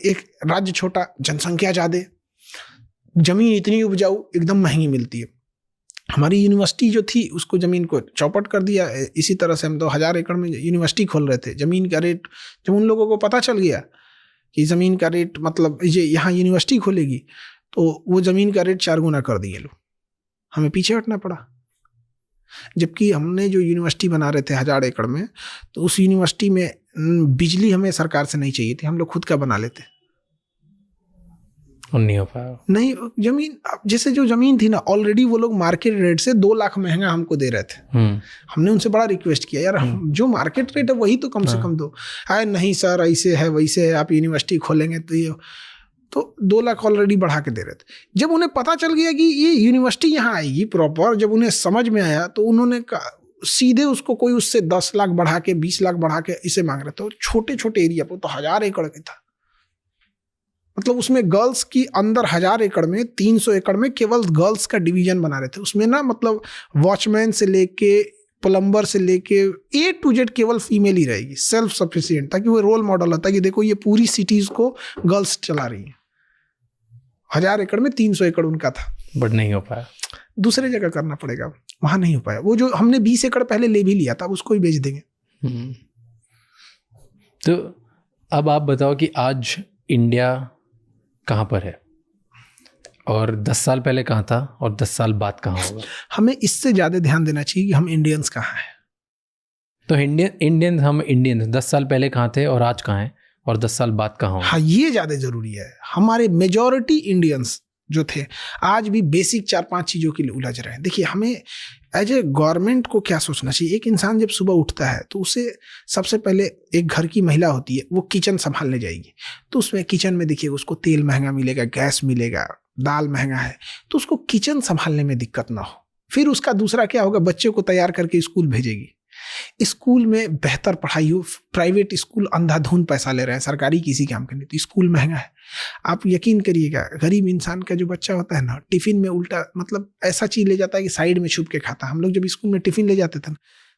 एक राज्य छोटा, जनसंख्या ज़्यादा, जमीन इतनी उपजाऊ, एकदम महंगी मिलती है। हमारी यूनिवर्सिटी जो थी उसको ज़मीन को चौपट कर दिया। इसी तरह से हम तो 1000 एकड़ में यूनिवर्सिटी खोल रहे थे। ज़मीन का रेट जब उन लोगों को पता चल गया कि ज़मीन का रेट, मतलब ये यहाँ यूनिवर्सिटी खोलेगी, तो वो ज़मीन का रेट 4 गुना कर दिए लोग। हमें पीछे हटना पड़ा। जबकि हमने जो यूनिवर्सिटी बना रहे थे 1000 एकड़ में, तो उस यूनिवर्सिटी में बिजली हमें सरकार से नहीं चाहिए थी, हम लोग खुद का बना लेते। और नहीं हो पाया। नहीं, जमीन, जैसे जो जमीन थी ना, ऑलरेडी वो लोग मार्केट रेट से 2 लाख महंगा हमको दे रहे थे। हमने उनसे बड़ा रिक्वेस्ट किया, यार हम जो मार्केट रेट है वही तो कम से कम दो। आए नहीं सर, ऐसे है वैसे है, आप यूनिवर्सिटी खोलेंगे तो ये, तो 2 लाख ऑलरेडी बढ़ा के दे रहे थे। जब उन्हें पता चल गया कि ये यूनिवर्सिटी यहाँ आएगी प्रॉपर, जब उन्हें समझ में आया, तो उन्होंने सीधे उसको कोई उससे 10 लाख बढ़ा के, 20 लाख बढ़ा के इसे मांग रहे थे। छोटे छोटे एरिया पर तो 1000 एकड़ का था, मतलब उसमें गर्ल्स की अंदर 1000 एकड़ में 300 एकड़ में केवल गर्ल्स का डिवीजन बना रहे थे। उसमें ना, मतलब वॉचमैन से लेके प्लम्बर से लेके A to Z केवल फीमेल ही रहेगी, सेल्फ सफिशिएंट, ताकि वो रोल मॉडल होता है कि देखो ये पूरी सिटीज को गर्ल्स चला रही हैं। 1000 एकड़ में 300 एकड़ उनका था, बट नहीं हो पाया। दूसरे जगह करना पड़ेगा, वहां नहीं हो पाया। वो जो हमने 20 एकड़ पहले ले भी लिया था, उसको ही बेच देंगे। तो अब आप बताओ कि आज इंडिया कहाँ पर है और 10 साल पहले कहाँ था और 10 साल बाद कहाँ होगा? हमें इससे ज़्यादा ध्यान देना चाहिए कि हम इंडियंस कहाँ हैं। तो हम इंडियंस 10 साल पहले कहाँ थे और आज कहाँ हैं और 10 साल बाद कहाँ होंगे? हाँ, ये ज़्यादा ज़रूरी है। हमारे मेजॉरिटी इंडियंस जो थे आज भी बेसिक 4-5 चीज़ों के लिए उलझ रहे हैं। देखिए, हमें एज ए गवर्नमेंट को क्या सोचना चाहिए। एक इंसान जब सुबह उठता है तो उसे सबसे पहले, एक घर की महिला होती है, वो किचन संभालने जाएगी, तो उसमें किचन में देखिए उसको तेल महंगा मिलेगा, गैस मिलेगा, दाल महंगा है, तो उसको किचन संभालने में दिक्कत ना हो। फिर उसका दूसरा क्या होगा, बच्चे को तैयार करके स्कूल भेजेगी, स्कूल में बेहतर पढ़ाई हो। प्राइवेट स्कूल अंधाधुंध पैसा ले रहे हैं, सरकारी किसी काम के नहीं, तो स्कूल महंगा है। आप यकीन करिएगा, गरीब इंसान का जो बच्चा होता है ना, टिफिन में उल्टा, मतलब ऐसा चीज़ ले जाता है कि साइड में छुप के खाता। हम लोग जब स्कूल में टिफिन ले जाते थे ना,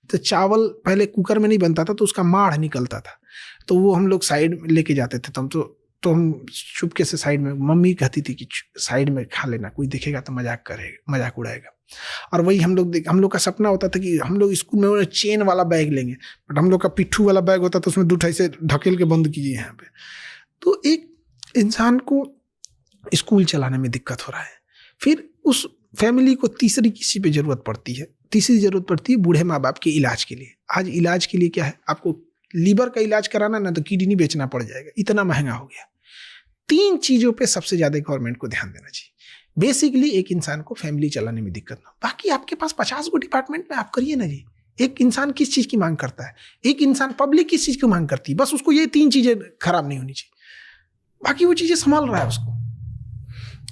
तो चावल पहले कुकर में नहीं बनता था, तो उसका माढ़ निकलता था, तो वो हम लोग साइड में लेके जाते थे। तो हम चुपके से साइड में, मम्मी कहती थी कि साइड में खा लेना, कोई देखेगा तो मजाक उड़ाएगा। और वही हम लोग का सपना होता था कि हम लोग स्कूल में चेन वाला बैग लेंगे, बट हम लोग का पिट्ठू वाला बैग होता था, उसमें 2 ढाई से ढकेल के बंद कीजिए यहाँ पे। तो एक इंसान को स्कूल चलाने में दिक्कत हो रहा है। फिर उस फैमिली को तीसरी किसी पे ज़रूरत पड़ती है। तीसरी ज़रूरत पड़ती है बूढ़े माँ बाप के इलाज के लिए। आज इलाज के लिए क्या है, आपको लीवर का इलाज कराना ना, तो किडनी बेचना पड़ जाएगा, इतना महंगा हो गया। 3 चीज़ों पे सबसे ज़्यादा गवर्नमेंट को ध्यान देना चाहिए। बेसिकली एक इंसान को फैमिली चलाने में दिक्कत ना, बाकी आपके पास 50 गो डिपार्टमेंट में आप करिए ना जी, एक इंसान किस चीज की मांग करता है, एक इंसान पब्लिक किस चीज की मांग करती है, बस उसको ये 3 चीजें खराब नहीं होनी चाहिए, बाकी वो चीजें संभाल रहा है उसको।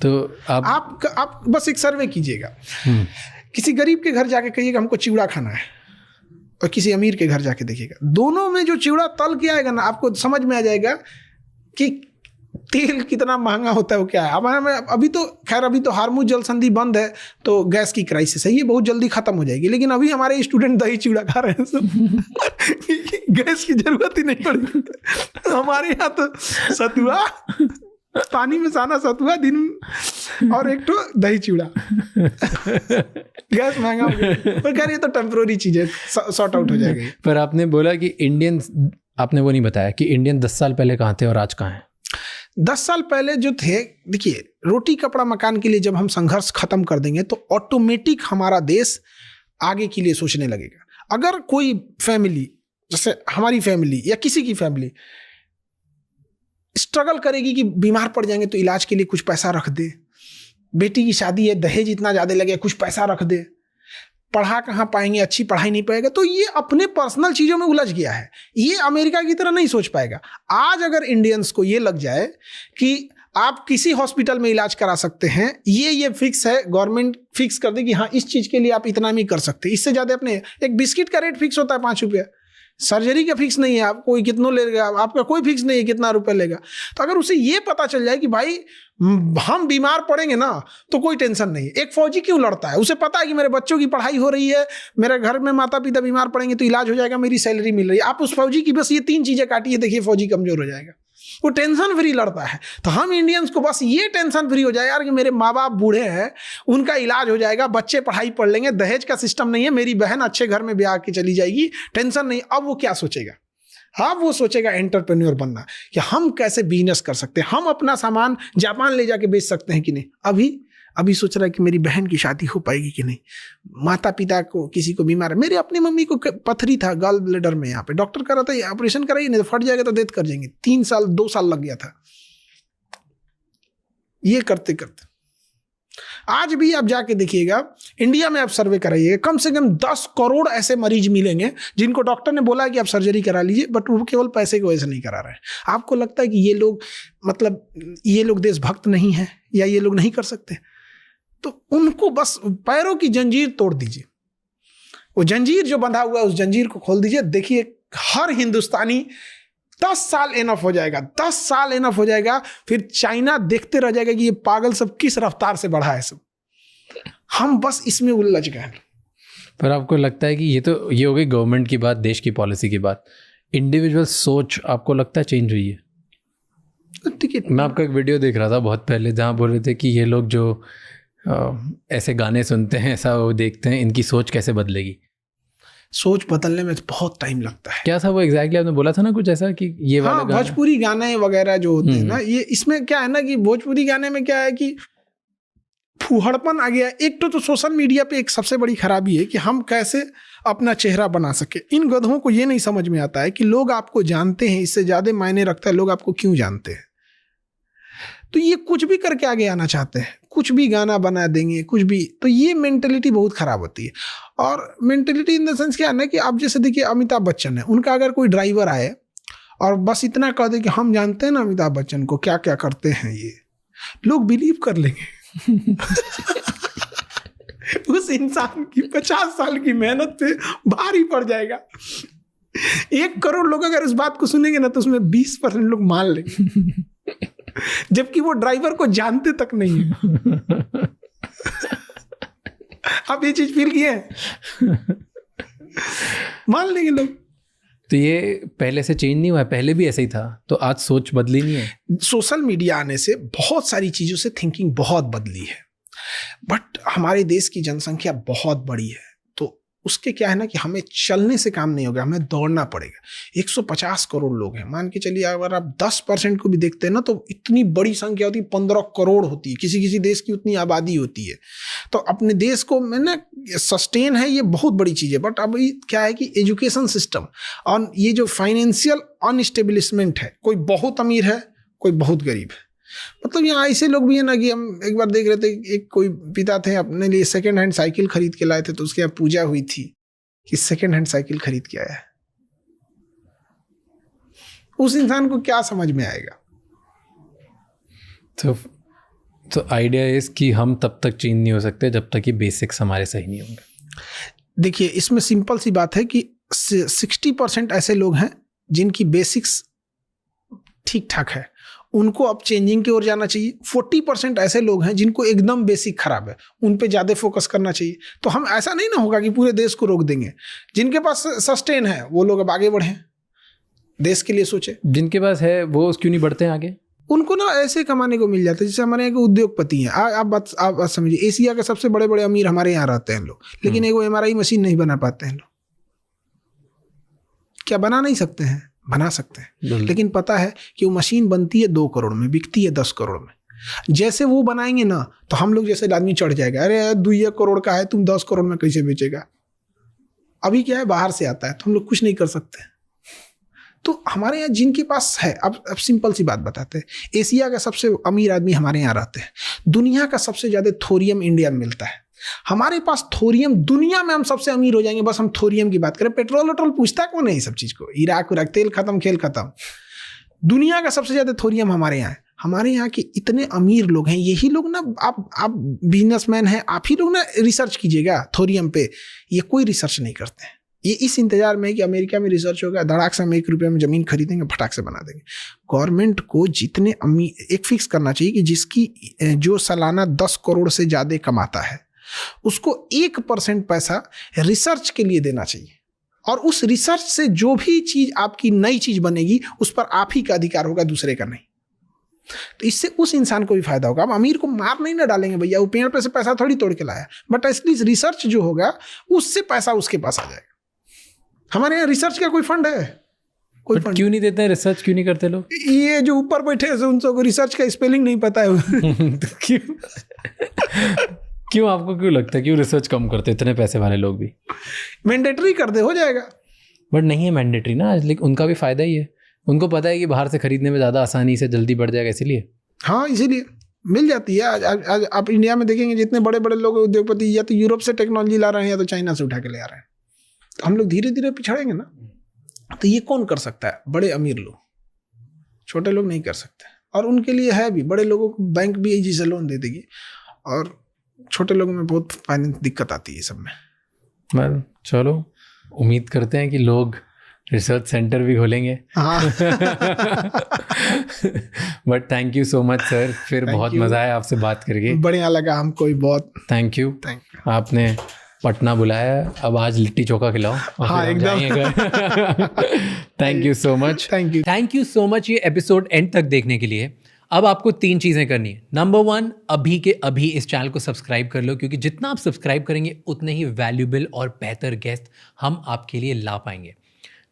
तो आप बस एक सर्वे कीजिएगा, किसी गरीब के घर जाके कहिएगा हमको चिवड़ा खाना है, और किसी अमीर के घर जाके देखिएगा, दोनों में जो चिवड़ा तल के आएगा ना, आपको समझ में आ जाएगा कि तेल कितना महंगा होता है, वो क्या है। हमारे में अभी तो खैर अभी तो हार्मुज जल संधि बंद है, तो गैस की क्राइसिस है, ये बहुत जल्दी खत्म हो जाएगी, लेकिन अभी हमारे स्टूडेंट दही चिवड़ा खा रहे हैं सब गैस की जरूरत ही नहीं पड़ेगी। हमारे यहाँ तो सतुआ, पानी में साना सतुआ दिन, और एक तो दही चिवड़ा, गैस महंगा हो गया, पर खैर ये तो टेम्पररी चीज है, सॉर्ट आउट हो जाएगी। पर आपने बोला कि इंडियन, आपने वो नहीं बताया कि इंडियन 10 साल पहले कहाँ थे और आज कहाँ हैं। 10 साल पहले जो थे, देखिए रोटी कपड़ा मकान के लिए जब हम संघर्ष खत्म कर देंगे तो ऑटोमेटिक हमारा देश आगे के लिए सोचने लगेगा। अगर कोई फैमिली, जैसे हमारी फैमिली या किसी की फैमिली स्ट्रगल करेगी कि बीमार पड़ जाएंगे तो इलाज के लिए कुछ पैसा रख दे, बेटी की शादी है दहेज इतना ज़्यादा लगे कुछ पैसा रख दे, पढ़ा कहाँ पाएंगे, अच्छी पढ़ाई नहीं पाएगा, तो ये अपने पर्सनल चीज़ों में उलझ गया है, ये अमेरिका की तरह नहीं सोच पाएगा। आज अगर इंडियंस को ये लग जाए कि आप किसी हॉस्पिटल में इलाज करा सकते हैं, ये फिक्स है, गवर्नमेंट फिक्स कर दे कि हाँ इस चीज़ के लिए आप इतना नहीं कर सकते, इससे ज़्यादा अपने, एक बिस्किट का रेट फिक्स होता है 5 रुपया, सर्जरी का फिक्स नहीं है, आप कोई कितना लेगा, आपका कोई फिक्स नहीं है कितना रुपए लेगा। तो अगर उसे ये पता चल जाए कि भाई हम बीमार पड़ेंगे ना तो कोई टेंशन नहीं है। एक फौजी क्यों लड़ता है, उसे पता है कि मेरे बच्चों की पढ़ाई हो रही है, मेरे घर में माता पिता बीमार पड़ेंगे तो इलाज हो जाएगा, मेरी सैलरी मिल रही है। आप उस फौजी की बस ये 3 चीजें काटिए, देखिए फौजी कमजोर हो जाएगा, वो टेंशन फ्री लड़ता है। तो हम इंडियंस को बस ये टेंशन फ्री हो जाए यार कि मेरे माँ बाप बूढ़े हैं, उनका इलाज हो जाएगा, बच्चे पढ़ाई पढ़ लेंगे, दहेज का सिस्टम नहीं है, मेरी बहन अच्छे घर में ब्याह के चली जाएगी, टेंशन नहीं। अब वो क्या सोचेगा, हाँ वो सोचेगा एंटरप्रेन्योर बनना, कि हम कैसे बिजनेस कर सकते हैं, हम अपना सामान जापान ले जाके बेच सकते हैं कि नहीं। अभी सोच रहा है कि मेरी बहन की शादी हो पाएगी कि नहीं, माता पिता को किसी को बीमार है, मेरे अपनी मम्मी को पथरी था गॉल ब्लैडर में, यहाँ पे डॉक्टर कर रहा था ऑपरेशन कराइए नहीं तो फट जाएगा तो डेथ कर जाएंगे, 2 साल लग गया था। ये करते करते आज भी आप जाके देखिएगा, इंडिया में आप सर्वे कराइएगा, कम से कम 10 करोड़ ऐसे मरीज मिलेंगे जिनको डॉक्टर ने बोला कि आप सर्जरी करा लीजिए, बट वो केवल पैसे की वजह से नहीं करा रहे हैं। आपको लगता है कि ये लोग, मतलब ये लोग देशभक्त नहीं है या ये लोग नहीं कर सकते, तो उनको बस पैरों की जंजीर तोड़ दीजिए, वो जंजीर जो बंधा हुआ है उस जंजीर को खोल दीजिए। देखिए हर हिंदुस्तानी 10 साल इनफ हो जाएगा, 10 साल इनफ हो जाएगा, फिर चाइना देखते रह जाएगा कि ये पागल सब किस रफ्तार से बढ़ा है सब, हम बस इसमें उलझ गए। पर आपको लगता है कि ये हो गई गवर्नमेंट की बात, देश की पॉलिसी की बात, इंडिविजुअल सोच आपको लगता है चेंज हुई है? मैं आपका एक वीडियो देख रहा था बहुत पहले जहाँ बोल रहे थे कि ये लोग जो ऐसे गाने सुनते हैं, ऐसा वो देखते हैं, इनकी सोच कैसे बदलेगी? सोच बदलने में बहुत टाइम लगता है। क्या था वो एग्जैक्टली? आपने बोला था ना कुछ ऐसा कि ये वाला भोजपुरी गाने वगैरह जो होते हैं ना, ये इसमें क्या है ना कि भोजपुरी गाने में क्या है कि फूहड़पन आ गया। एक तो सोशल मीडिया पे एक सबसे बड़ी खराबी है कि हम कैसे अपना चेहरा बना सके। इन गधों को ये नहीं समझ में आता है कि लोग आपको जानते हैं, इससे ज्यादा मायने रखता है लोग आपको क्यों जानते हैं। तो ये कुछ भी करके आगे आना चाहते हैं, कुछ भी गाना बना देंगे, कुछ भी। तो ये मेंटेलिटी बहुत खराब होती है। और मेंटेलिटी इन द सेंस क्या है ना कि आप जैसे देखिए अमिताभ बच्चन है, उनका अगर कोई ड्राइवर आए और बस इतना कह दे कि हम जानते हैं ना अमिताभ बच्चन को क्या क्या करते हैं, ये लोग बिलीव कर लेंगे। उस इंसान की 50 साल की मेहनत पे भारी पड़ जाएगा। 1 करोड़ लोग अगर इस बात को सुनेंगे ना तो उसमें 20% लोग मान लेंगे, जबकि वो ड्राइवर को जानते तक नहीं है। आप ये चीज फील किए हैं? मान लेंगे लोग। तो ये पहले से चेंज नहीं हुआ है, पहले भी ऐसे ही था, तो आज सोच बदली नहीं है? सोशल मीडिया आने से बहुत सारी चीज़ों से थिंकिंग बहुत बदली है, बट हमारे देश की जनसंख्या बहुत बड़ी है, तो उसके क्या है ना कि हमें चलने से काम नहीं होगा, हमें दौड़ना पड़ेगा। 150 करोड़ लोग हैं, मान के चलिए अगर आप 10% को भी देखते हैं ना तो इतनी बड़ी संख्या होती है, 15 करोड़ होती है, किसी किसी देश की उतनी आबादी होती है। तो अपने देश को मैंने सस्टेन है, ये बहुत बड़ी चीज़ है। बट अभी क्या है कि एजुकेशन सिस्टम और ये जो फाइनेंशियल अनस्टेब्लिशमेंट है, कोई बहुत अमीर है, कोई बहुत गरीब है। मतलब यहाँ ऐसे लोग भी हैं ना कि हम एक बार देख रहे थे, एक कोई पिता थे अपने लिए सेकेंड हैंड साइकिल खरीद के लाए थे, तो उसके यहाँ पूजा हुई थी, कि सेकेंड हैंड साइकिल खरीद के आया है, उस इंसान को क्या समझ में आएगा? तो आइडिया इज कि हम तब तक चेंज नहीं हो सकते जब तक कि बेसिक्स हमारे सही नहीं होंगे। देखिए, इसमें सिंपल सी बात है कि 60% ऐसे लोग हैं जिनकी बेसिक्स ठीक ठाक है, उनको अब चेंजिंग की ओर जाना चाहिए। 40% ऐसे लोग हैं जिनको एकदम बेसिक खराब है, उन पे ज़्यादा फोकस करना चाहिए। तो हम ऐसा नहीं ना होगा कि पूरे देश को रोक देंगे। जिनके पास सस्टेन है वो लोग अब आगे बढ़ें, देश के लिए सोचे। जिनके पास है वो क्यों नहीं बढ़ते हैं आगे? उनको ना ऐसे कमाने को मिल जाता है। जैसे हमारे यहाँ के उद्योगपति हैं, आप बात समझिए, एशिया के सबसे बड़े बड़े अमीर हमारे यहाँ रहते हैं लोग, लेकिन एक वो MRI मशीन नहीं बना पाते हैं लोग। क्या बना नहीं सकते हैं? बना सकते हैं, लेकिन पता है कि वो मशीन बनती है 2 करोड़ में, बिकती है 10 करोड़ में। जैसे वो बनाएंगे ना तो हम लोग जैसे आदमी चढ़ जाएगा, अरे 2 करोड़ का है, तुम 10 करोड़ में कैसे बेचेगा? अभी क्या है, बाहर से आता है, तो हम लोग कुछ नहीं कर सकते। तो हमारे यहाँ जिनके पास है, अब सिंपल सी बात बताते हैं, एशिया का सबसे अमीर आदमी हमारे यहाँ रहते हैं। दुनिया का सबसे ज्यादा थोरियम इंडिया में मिलता है। हमारे पास थोरियम, दुनिया में हम सबसे अमीर हो जाएंगे बस हम थोरियम की बात करें। पेट्रोल वेट्रोल पूछता कौन है ये सब चीज को? इराक उराक, तेल खत्म, खेल खत्म। दुनिया का सबसे ज्यादा थोरियम हमारे यहाँ है। हमारे यहाँ के इतने अमीर लोग हैं, यही लोग ना, आप बिजनेसमैन हैं, आप ही लोग ना रिसर्च कीजिएगा थोरियम पे। ये कोई रिसर्च नहीं करते हैं। ये इस इंतजार में है कि अमेरिका में रिसर्च होगा, धड़ाक से हम 1 रुपये में जमीन खरीदेंगे, फटाक से बना देंगे। गवर्नमेंट को जितने एक फिक्स करना चाहिए कि जिसकी जो सालाना 10 करोड़ से ज़्यादा कमाता है उसको 1% पैसा रिसर्च के लिए देना चाहिए, और उस रिसर्च से जो भी चीज़ आपकी नई चीज़ बनेगी उस पर आप ही का अधिकार होगा, दूसरे का नहीं। तो इससे उस इंसान को भी फायदा होगा। अब अमीर को मार नहीं ना डालेंगे भैया, वो पेड़ पे से पैसा थोड़ी तोड़ के लाया, बट एटलीस्ट रिसर्च जो होगा उससे पैसा उसके पास आ जाएगा। हमारे यहाँ रिसर्च का कोई फंड है? कोई फंड क्यों नहीं देते हैं? रिसर्च क्यों नहीं करते लोग? ये जो ऊपर बैठे हैं उन सबको रिसर्च का स्पेलिंग नहीं पता है। क्यों आपको क्यों लगता है क्यों रिसर्च कम करते? इतने पैसे वाले लोग भी मैंडेटरी कर दे, हो जाएगा। बट नहीं है मैंडेटरी ना, लेकिन उनका भी फायदा ही है। उनको पता है कि बाहर से खरीदने में ज़्यादा आसानी से जल्दी बढ़ जाएगा, इसीलिए। हाँ, इसीलिए मिल जाती है। आज आप इंडिया में देखेंगे जितने बड़े बड़े लोग उद्योगपति या तो यूरोप से टेक्नोलॉजी ला रहे हैं या तो चाइना से उठा के ले आ रहे हैं। तो हम लोग धीरे धीरे पिछड़ेंगे ना। तो ये कौन कर सकता है? बड़े अमीर लोग, छोटे लोग नहीं कर सकते। और उनके लिए है भी, बड़े लोगों को बैंक भी इजी से लोन दे देगी, और छोटे लोगों में बहुत फाइनेंस दिक्कत आती है सब में। चलो उम्मीद करते हैं कि लोग रिसर्च सेंटर भी खोलेंगे। हाँ। But thank you so much sir, फिर बहुत मज़ा आया आपसे बात करके। बढ़िया लगा हमको भी बहुत। Thank you. आपने पटना बुलाया, अब आज लिट्टी चोखा खिलाओ। हाँ, एकदम। Thank you so much. Thank you so much ये एपिसोड एंड तक देखने के लिए। अब आपको 3 चीज़ें करनी है। नंबर 1, अभी के अभी इस चैनल को सब्सक्राइब कर लो, क्योंकि जितना आप सब्सक्राइब करेंगे उतने ही वैल्यूबल और बेहतर गेस्ट हम आपके लिए ला पाएंगे।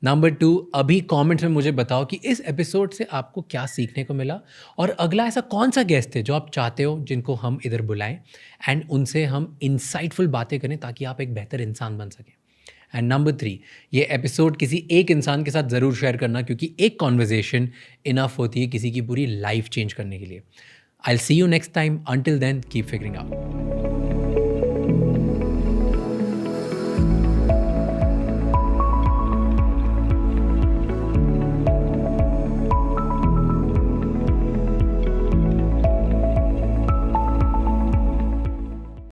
नंबर 2, अभी कमेंट्स में मुझे बताओ कि इस एपिसोड से आपको क्या सीखने को मिला, और अगला ऐसा कौन सा गेस्ट है जो आप चाहते हो जिनको हम इधर बुलाएं एंड उनसे हम इंसाइटफुल बातें करें ताकि आप एक बेहतर इंसान बन सकें। एंड नंबर 3, ये एपिसोड किसी एक इंसान के साथ ज़रूर शेयर करना, क्योंकि एक कॉन्वर्जेशन इनफ होती है किसी की पूरी लाइफ चेंज करने के लिए। I will see you next time. Until then keep figuring out.